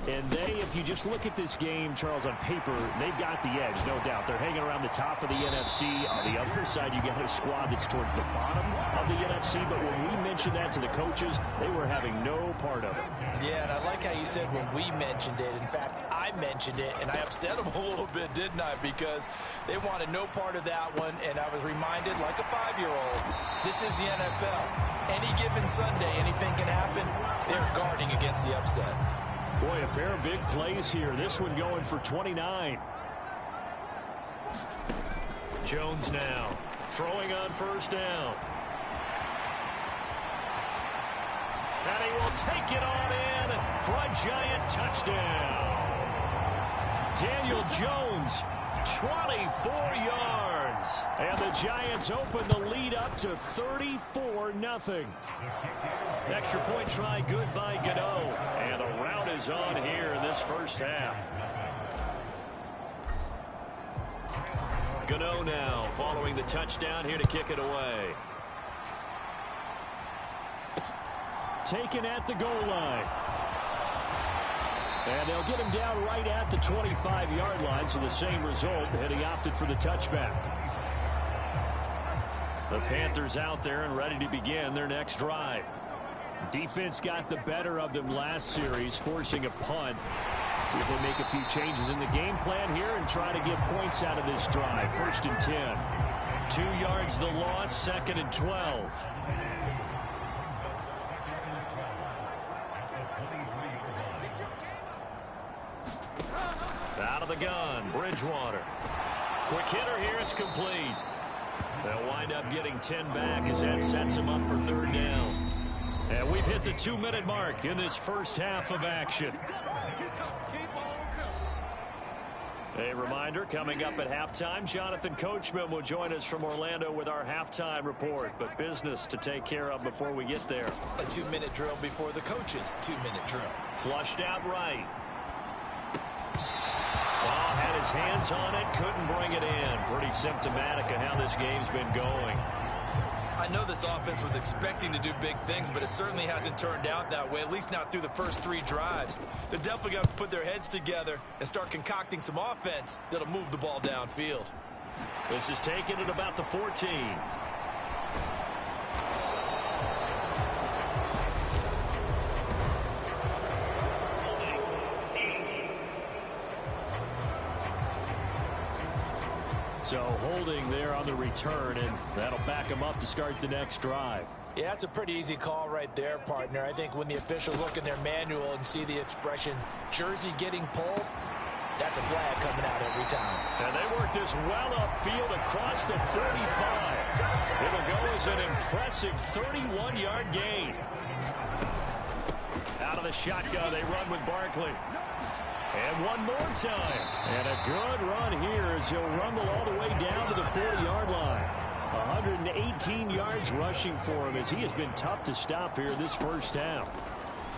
[SPEAKER 3] And they, if you just look at this game, Charles, on paper, they've got the edge, no doubt. They're hanging around the top of the NFC. On the other side, you got a squad that's towards the bottom of the NFC. But when we mentioned that to the coaches, they were having no part of it.
[SPEAKER 4] Yeah, and I like how you said when we mentioned it. In fact, I mentioned it, and I upset them a little bit, didn't I? Because they wanted no part of that one, and I was reminded, like a 5-year-old, this is the NFL. Any given Sunday, anything can happen. They're guarding against the upset.
[SPEAKER 3] Boy, a pair of big plays here. This one going for 29. Jones now throwing on 1st down. And he will take it on in for a Giant touchdown. Daniel Jones, 24 yards. And the Giants open the lead up to 34-0. Extra point try good by Gano. And the route is on here in this first half. Gano now following the touchdown here to kick it away. Taken at the goal line. And they'll get him down right at the 25-yard line, so the same result, and he opted for the touchback. The Panthers out there and ready to begin their next drive. Defense got the better of them last series, forcing a punt. See if they make a few changes in the game plan here and try to get points out of this drive. 1st and 10. 2 yards the loss, 2nd and 12. Out of the gun, Bridgewater. Quick hitter here, it's complete. They'll wind up getting 10 back as that sets them up for 3rd down. And we've hit the 2-minute mark in this first half of action. A reminder, coming up at halftime, Jonathan Coachman will join us from Orlando with our halftime report. But business to take care of before we get there.
[SPEAKER 4] A 2-minute drill before the coach's 2-minute drill.
[SPEAKER 3] Flushed out right. Ball had his hands on it, couldn't bring it in. Pretty symptomatic of how this game's been going.
[SPEAKER 4] I know this offense was expecting to do big things, but it certainly hasn't turned out that way, at least not through the first 3 drives. They're definitely going to put their heads together and start concocting some offense that'll move the ball downfield.
[SPEAKER 3] This is taken at about the 14. So holding there on the return, and that'll back them up to start the next drive.
[SPEAKER 4] Yeah, that's a pretty easy call right there, partner. I think when the officials look in their manual and see the expression jersey getting pulled, that's a flag coming out every time.
[SPEAKER 3] And they work this well upfield across the 35. It'll go as an impressive 31-yard gain. Out of the shotgun, they run with Barkley. And one more time. And a good run here as he'll rumble all the way down to the 40-yard line. 118 yards rushing for him as he has been tough to stop here this first half.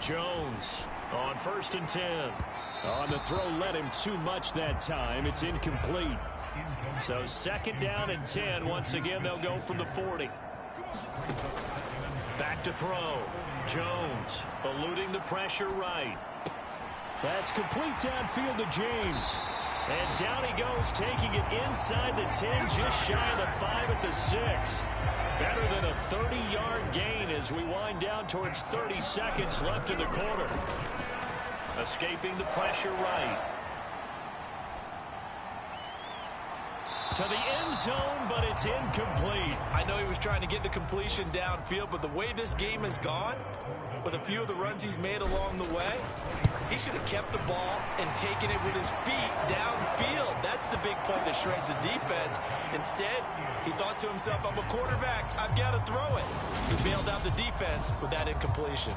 [SPEAKER 3] Jones on 1st and 10. On the throw, led him too much that time. It's incomplete. So 2nd down and 10. Once again, they'll go from the 40. Back to throw. Jones eluding the pressure right. That's complete downfield to James. And down he goes, taking it inside the 10, just shy of the 5 at the 6. Better than a 30-yard gain as we wind down towards 30 seconds left in the quarter. Escaping the pressure right. To the end zone, but it's incomplete.
[SPEAKER 4] I know he was trying to get the completion downfield, but the way this game has gone, with a few of the runs he's made along the way, he should have kept the ball and taken it with his feet downfield. That's the big play that shreds the defense. Instead, he thought to himself, I'm a quarterback, I've got to throw it. He bailed out the defense with that incompletion.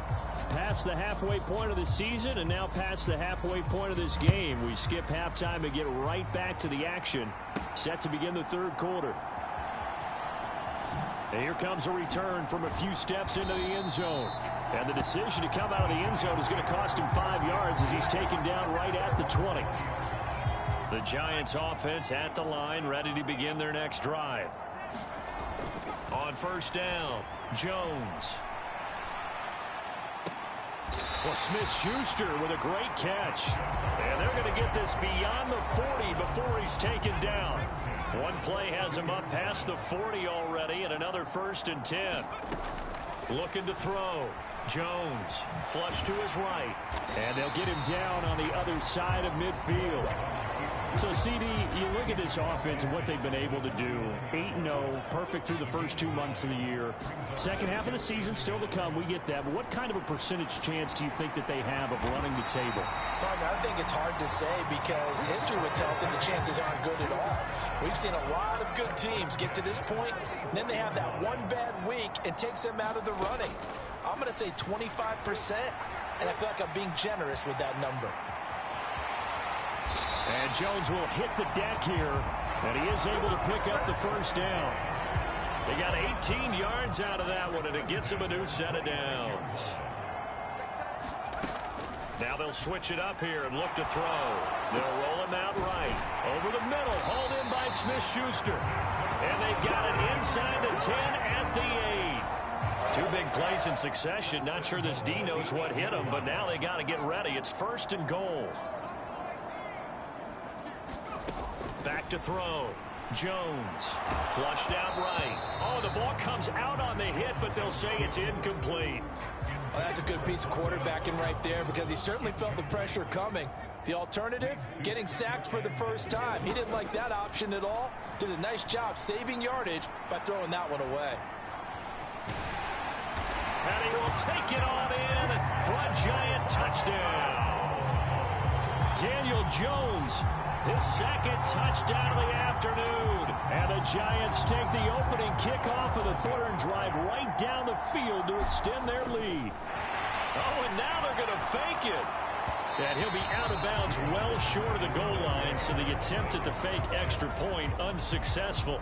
[SPEAKER 3] Past the halfway point of the season and now past the halfway point of this game. We skip halftime and get right back to the action. Set to begin the 3rd quarter. And here comes a return from a few steps into the end zone. And the decision to come out of the end zone is going to cost him 5 yards as he's taken down right at the 20. The Giants offense at the line, ready to begin their next drive. On 1st down, Jones. Well, Smith-Schuster with a great catch. And they're going to get this beyond the 40 before he's taken down. One play has him up past the 40 already, and another 1st and 10. Looking to throw. Jones flush to his right. And they'll get him down on the other side of midfield. So, CD, you look at this offense and what they've been able to do. 8-0, perfect through the first 2 months of the year. Second half of the season still to come. We get that. But what kind of a percentage chance do you think that they have of running the table?
[SPEAKER 4] Partner, I think it's hard to say because history would tell us that the chances aren't good at all. We've seen a lot of good teams get to this point, and then they have that one bad week and takes them out of the running. I'm going to say 25%, and I feel like I'm being generous with that number.
[SPEAKER 3] And Jones will hit the deck here, and he is able to pick up the 1st down. They got 18 yards out of that one, and it gets him a new set of downs. Now they'll switch it up here and look to throw. They'll roll him out right. Over the middle, hauled in by Smith-Schuster. And they've got it inside the 10 at the 8. 2 big plays in succession. Not sure this D knows what hit him, but now they got to get ready. It's 1st and goal. Back to throw. Jones flushed out right. Oh, the ball comes out on the hit, but they'll say it's incomplete.
[SPEAKER 4] Well, that's a good piece of quarterbacking right there because he certainly felt the pressure coming. The alternative, getting sacked for the first time. He didn't like that option at all. Did a nice job saving yardage by throwing that one away.
[SPEAKER 3] And he will take it on in for a Giant touchdown. Daniel Jones, his second touchdown of the afternoon. And the Giants take the opening kickoff of the third and drive right down the field to extend their lead. Oh, and now they're going to fake it. And he'll be out of bounds well short of the goal line, so the attempt at the fake extra point unsuccessful.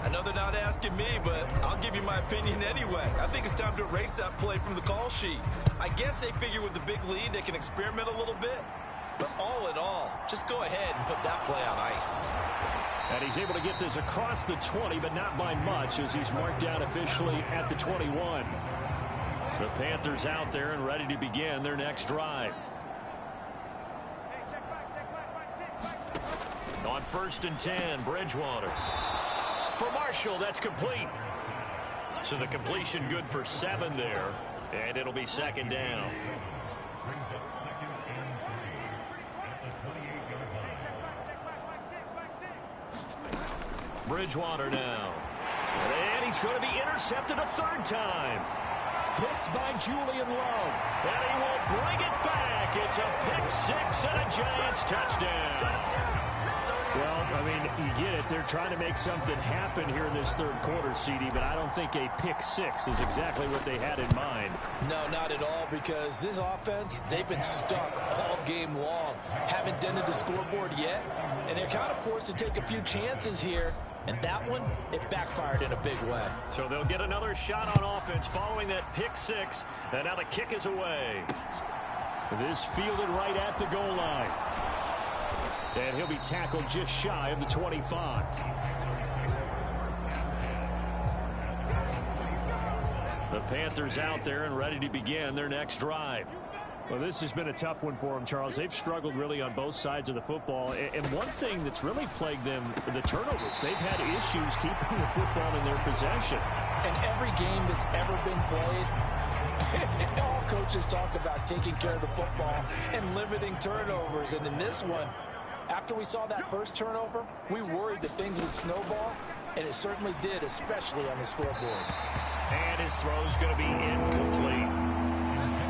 [SPEAKER 4] I know they're not asking me, but I'll give you my opinion anyway. I think it's time to erase that play from the call sheet. I guess they figure with the big lead they can experiment a little bit. But all in all, just go ahead and put that play on ice.
[SPEAKER 3] And he's able to get this across the 20, but not by much, as he's marked down officially at the 21. The Panthers out there and ready to begin their next drive. On 1st and 10, Bridgewater. For Marshall, that's complete. So the completion good for 7 there, and it'll be 2nd down. Bridgewater now. And he's going to be intercepted a 3rd time. Picked by Julian Love. And he will bring it back. It's a pick 6 and a Giants touchdown. Well, I mean, you get it. They're trying to make something happen here in this 3rd quarter, CD, but I don't think a pick 6 is exactly what they had in mind.
[SPEAKER 4] No, not at all, because this offense, they've been stuck all game long. Haven't dented the scoreboard yet, and they're kind of forced to take a few chances here. And that one, it backfired in a big way.
[SPEAKER 3] So they'll get another shot on offense following that pick 6, and now the kick is away. This fielded right at the goal line. And he'll be tackled just shy of the 25. The Panthers out there and ready to begin their next drive. Well, this has been a tough one for them, Charles. They've struggled really on both sides of the football. And one thing that's really plagued them, the turnovers. They've had issues keeping the football in their possession.
[SPEAKER 4] And every game that's ever been played, all coaches talk about taking care of the football and limiting turnovers. And in this one, after we saw that first turnover, we worried that things would snowball, and it certainly did, especially on the scoreboard.
[SPEAKER 3] And his throw's going to be incomplete.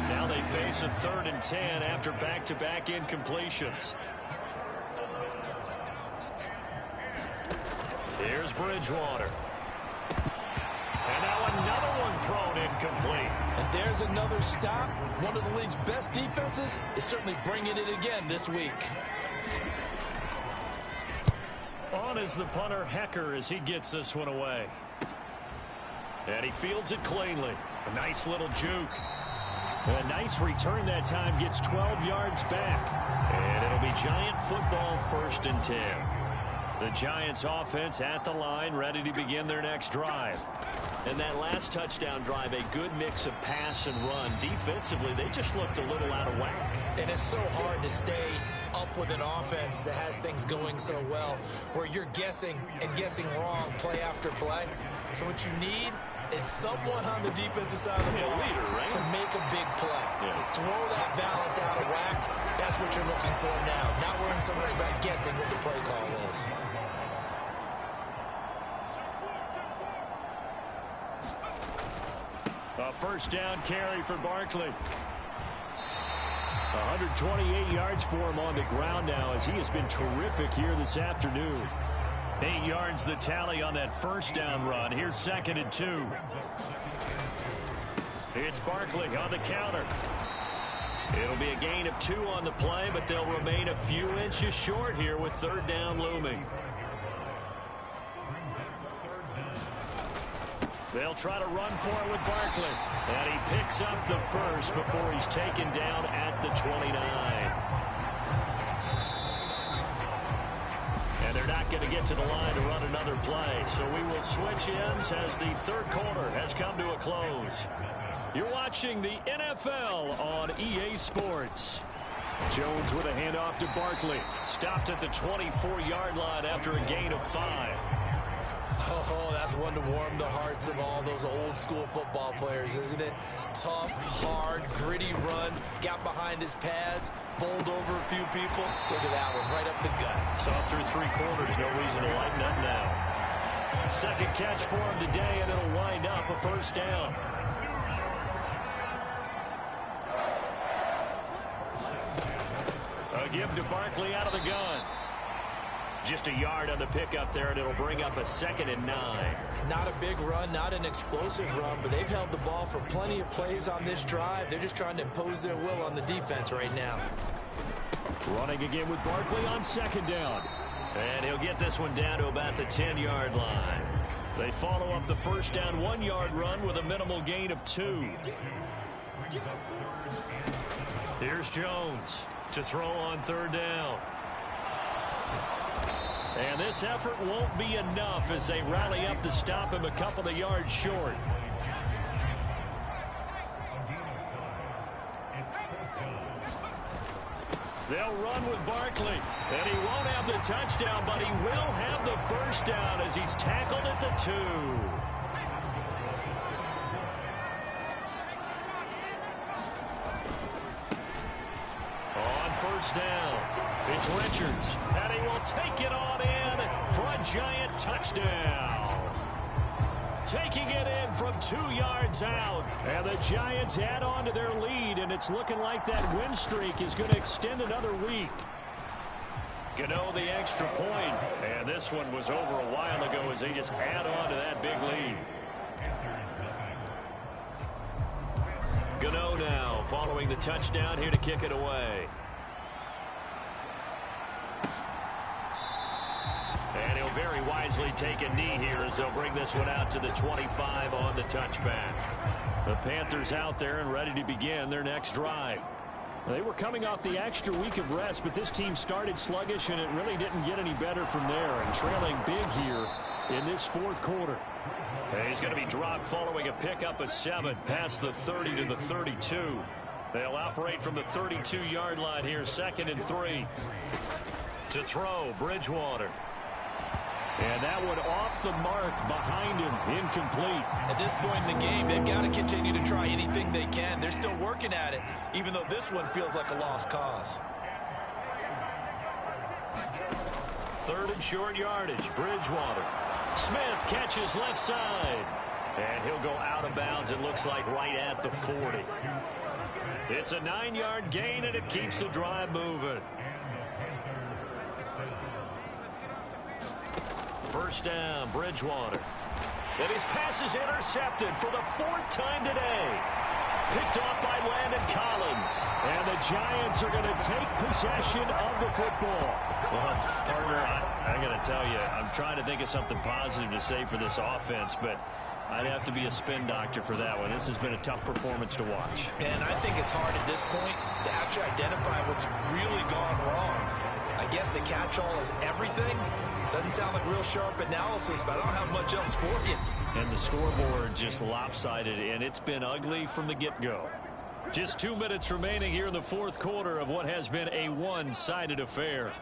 [SPEAKER 3] Now they face a 3rd and 10 after back-to-back incompletions. Here's Bridgewater. And now another one thrown incomplete.
[SPEAKER 4] And there's another stop. One of the league's best defenses is certainly bringing it again this week.
[SPEAKER 3] On is the punter, Hecker, as he gets this one away. And he fields it cleanly. A nice little juke. A nice return that time, gets 12 yards back. And it'll be Giant football, 1st and 10. The Giants offense at the line, ready to begin their next drive. And that last touchdown drive, a good mix of pass and run. Defensively, they just looked a little out of whack.
[SPEAKER 4] And it's so hard to stay up with an offense that has things going so well, where you're guessing and guessing wrong play after play. So what you need is someone on the defensive side of the ball to make a big play. Throw that balance out of whack. That's what you're looking for now. Not worrying so much about guessing what the play call is.
[SPEAKER 3] A 1st down carry for Barkley. 128 yards for him on the ground now, as he has been terrific here this afternoon. 8 yards the tally on that 1st down run. Here's 2nd and 2. It's Barkley on the counter. It'll be a gain of 2 on the play, but they'll remain a few inches short here with 3rd down looming. They'll try to run for it with Barkley. And he picks up the first before he's taken down at the 29. And they're not going to get to the line to run another play. So we will switch ends as the 3rd quarter has come to a close. You're watching the NFL on EA Sports. Jones with a handoff to Barkley. Stopped at the 24-yard line after a gain of 5.
[SPEAKER 4] Oh, that's one to warm the hearts of all those old school football players, isn't it? Tough, hard, gritty run, got behind his pads, bowled over a few people. Look at that one, right up the gut.
[SPEAKER 3] Saw through 3 quarters, no reason to lighten up now. Second catch for him today, and it'll wind up a first down. A give to Barkley out of the gun. Just a yard on the pickup there, and it'll bring up a 2nd and 9.
[SPEAKER 4] Not a big run, not an explosive run, but they've held the ball for plenty of plays on this drive. They're just trying to impose their will on the defense right now.
[SPEAKER 3] Running again with Barkley on 2nd down. And he'll get this one down to about the 10-yard line. They follow up the first down 1-yard run with a minimal gain of 2. Here's Jones to throw on 3rd down. And this effort won't be enough as they rally up to stop him a couple of yards short. They'll run with Barkley, and he won't have the touchdown, but he will have the first down as he's tackled at the 2. On first down, it's Richards, and he will take it on in for a giant touchdown. Taking it in from 2 yards out. And the Giants add on to their lead, and it's looking like that win streak is going to extend another week. Gano the extra point, and this one was over a while ago as they just add on to that big lead. Gano now following the touchdown here to kick it away. And he'll very wisely take a knee here as they'll bring this one out to the 25 on the touchback. The Panthers out there and ready to begin their next drive. They were coming off the extra week of rest, but this team started sluggish, and it really didn't get any better from there, and trailing big here in this 4th quarter. And he's going to be dropped following a pickup of 7 past the 30 to the 32. They'll operate from the 32-yard line here, 2nd and 3. To throw, Bridgewater. And that one off the mark behind him, incomplete.
[SPEAKER 4] At this point in the game, they've got to continue to try anything they can. They're still working at it, even though this one feels like a lost cause.
[SPEAKER 3] 3rd and short yardage, Bridgewater. Smith catches left side. And he'll go out of bounds, it looks like right at the 40. It's a 9-yard gain, and it keeps the drive moving. First down, Bridgewater. And his pass is intercepted for the 4th time today. Picked off by Landon Collins. And the Giants are going to take possession of the football. Well, partner, I got to tell you, I'm trying to think of something positive to say for this offense, but I'd have to be a spin doctor for that one. This has been a tough performance to watch.
[SPEAKER 4] And I think it's hard at this point to actually identify what's really gone wrong. I guess the catch-all is everything. Doesn't sound like real sharp analysis, but I don't have much else for you.
[SPEAKER 3] And the scoreboard just lopsided, and it's been ugly from the get-go. Just 2 minutes remaining here in the 4th quarter of what has been a one-sided affair.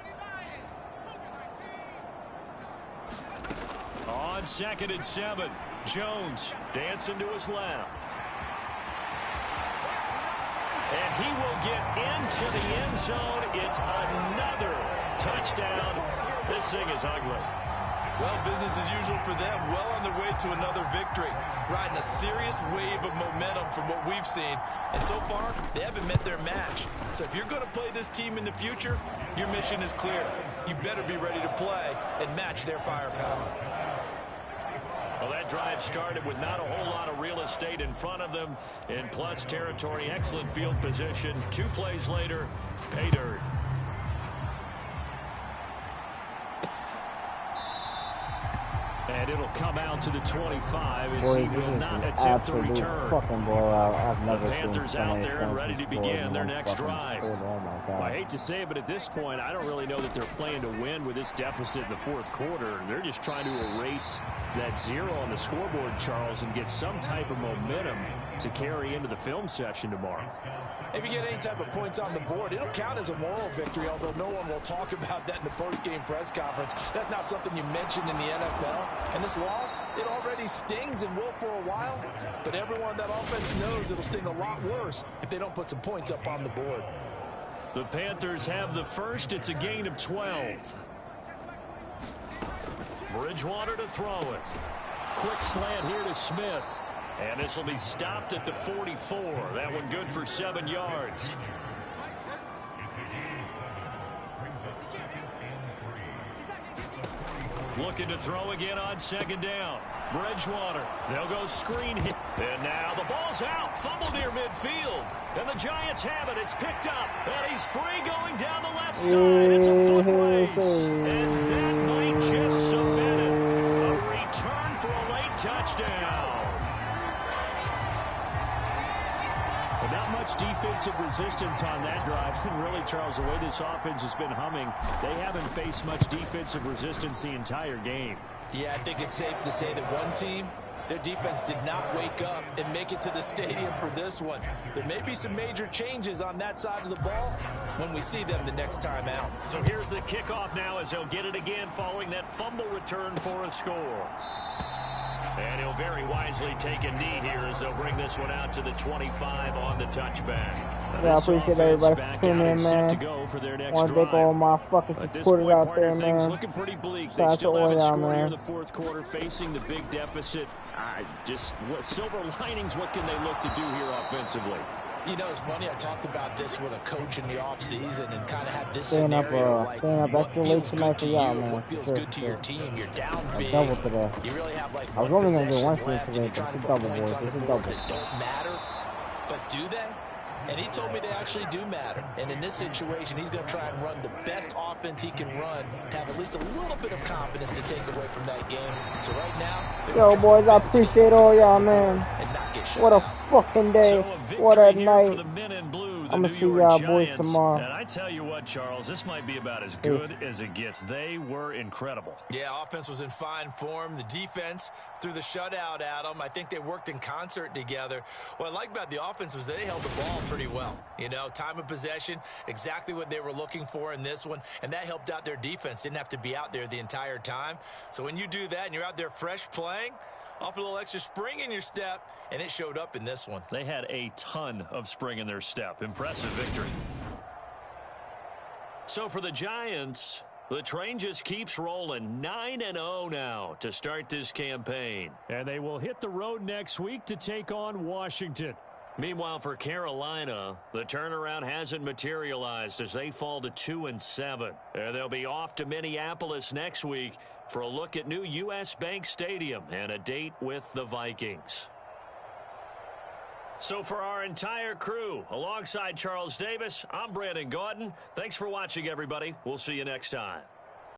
[SPEAKER 3] On 2nd and 7, Jones dancing to his left. And he will get into the end zone. It's another touchdown. This thing is ugly.
[SPEAKER 4] Well, business as usual for them. Well on their way to another victory. Riding a serious wave of momentum from what we've seen. And so far, they haven't met their match. So if you're going to play this team in the future, your mission is clear. You better be ready to play and match their firepower.
[SPEAKER 3] Well, that drive started with not a whole lot of real estate in front of them. In plus territory, excellent field position. 2 plays later, pay dirt. And it'll come out to the 25 as he will not attempt to return. The Panthers out there and ready to begin their next drive.
[SPEAKER 5] Well, I hate to say it, but at this point, I don't really know that they're playing to win with this deficit in the 4th quarter. They're just trying to erase that 0 on the scoreboard, Charles, and get some type of momentum
[SPEAKER 3] to carry into the film session tomorrow.
[SPEAKER 4] If you get any type of points on the board, it'll count as a moral victory, although no one will talk about that in the post-game press conference. That's not something you mention in the NFL. And this loss, it already stings and will for a while, but everyone that offense knows it'll sting a lot worse if they don't put some points up on the board.
[SPEAKER 3] The Panthers have the first. It's a gain of 12. Bridgewater to throw it. Quick slant here to Smith. And this will be stopped at the 44. That one good for 7 yards. Looking to throw again on second down. Bridgewater. They'll go screen hit. And now the ball's out. Fumble near midfield. And the Giants have it. It's picked up. And he's free going down the left side. It's a foot race. And that might just submit it. A return for a late touchdown. Not much defensive resistance on that drive. And really, Charles, the way this offense has been humming, they haven't faced much defensive resistance the entire game.
[SPEAKER 4] Yeah, I think it's safe to say that one team, their defense did not wake up and make it to the stadium for this one. There may be some major changes on that side of the ball when we see them the next time out.
[SPEAKER 3] So here's the kickoff now as they'll get it again following that fumble return for a score. And he'll very wisely take a knee here as they'll bring this one out to the 25 on the touchback.
[SPEAKER 5] Yeah, I appreciate everybody for tuning in, man. I want to thank all my fucking supporters out there, man.
[SPEAKER 3] Looking pretty bleak.
[SPEAKER 5] Shout
[SPEAKER 3] They
[SPEAKER 5] out
[SPEAKER 3] still
[SPEAKER 5] to all
[SPEAKER 3] haven't
[SPEAKER 5] y'all,
[SPEAKER 3] scored here in
[SPEAKER 5] man.
[SPEAKER 3] the fourth quarter, facing the big deficit. What silver linings, what can they look to do here offensively?
[SPEAKER 4] You know, it's funny, I talked about this with a coach in the offseason and kind of had this
[SPEAKER 5] Staying up,
[SPEAKER 4] scenario like, what
[SPEAKER 5] extra late
[SPEAKER 4] feels
[SPEAKER 5] tonight
[SPEAKER 4] good
[SPEAKER 5] for
[SPEAKER 4] to
[SPEAKER 5] y'all,
[SPEAKER 4] you,
[SPEAKER 5] man.
[SPEAKER 4] what feels
[SPEAKER 5] Sure,
[SPEAKER 4] good to your team. You're down big.
[SPEAKER 5] Double today.
[SPEAKER 4] You really have like
[SPEAKER 5] I was
[SPEAKER 4] one
[SPEAKER 5] only gonna do
[SPEAKER 4] possession
[SPEAKER 5] one thing
[SPEAKER 4] left,
[SPEAKER 5] today,
[SPEAKER 4] and you're
[SPEAKER 5] but
[SPEAKER 4] trying to
[SPEAKER 5] it's
[SPEAKER 4] put
[SPEAKER 5] double,
[SPEAKER 4] points
[SPEAKER 5] boys.
[SPEAKER 4] on the
[SPEAKER 5] It's
[SPEAKER 4] board
[SPEAKER 5] double.
[SPEAKER 4] that don't matter. But do they? And he told me they actually do matter. And in this situation, he's going to try and run the best offense he can run, have at least a little bit of confidence to take away from that game. So right now,
[SPEAKER 5] Yo, boys, I appreciate all y'all, man. What a fucking day. What a night. I'm going to see y'all boys tomorrow.
[SPEAKER 3] And I tell you what, Charles, this might be about as good as it gets. They were incredible.
[SPEAKER 4] Yeah, offense was in fine form. The defense threw the shutout at them. I think they worked in concert together. What I like about the offense was they held the ball pretty well. You know, time of possession, exactly what they were looking for in this one, and that helped out their defense. Didn't have to be out there the entire time. So when you do that and you're out there fresh playing, off a little extra spring in your step, and it showed up in this one.
[SPEAKER 3] They had a ton of spring in their step. Impressive victory. So for the Giants, the train just keeps rolling. 9-0 now to start this campaign. And they will hit the road next week to take on Washington. Meanwhile, for Carolina, the turnaround hasn't materialized as they fall to 2-7. They'll be off to Minneapolis next week for a look at new U.S. Bank Stadium and a date with the Vikings. So for our entire crew, alongside Charles Davis, I'm Brandon Gaudin. Thanks for watching, everybody. We'll see you next time.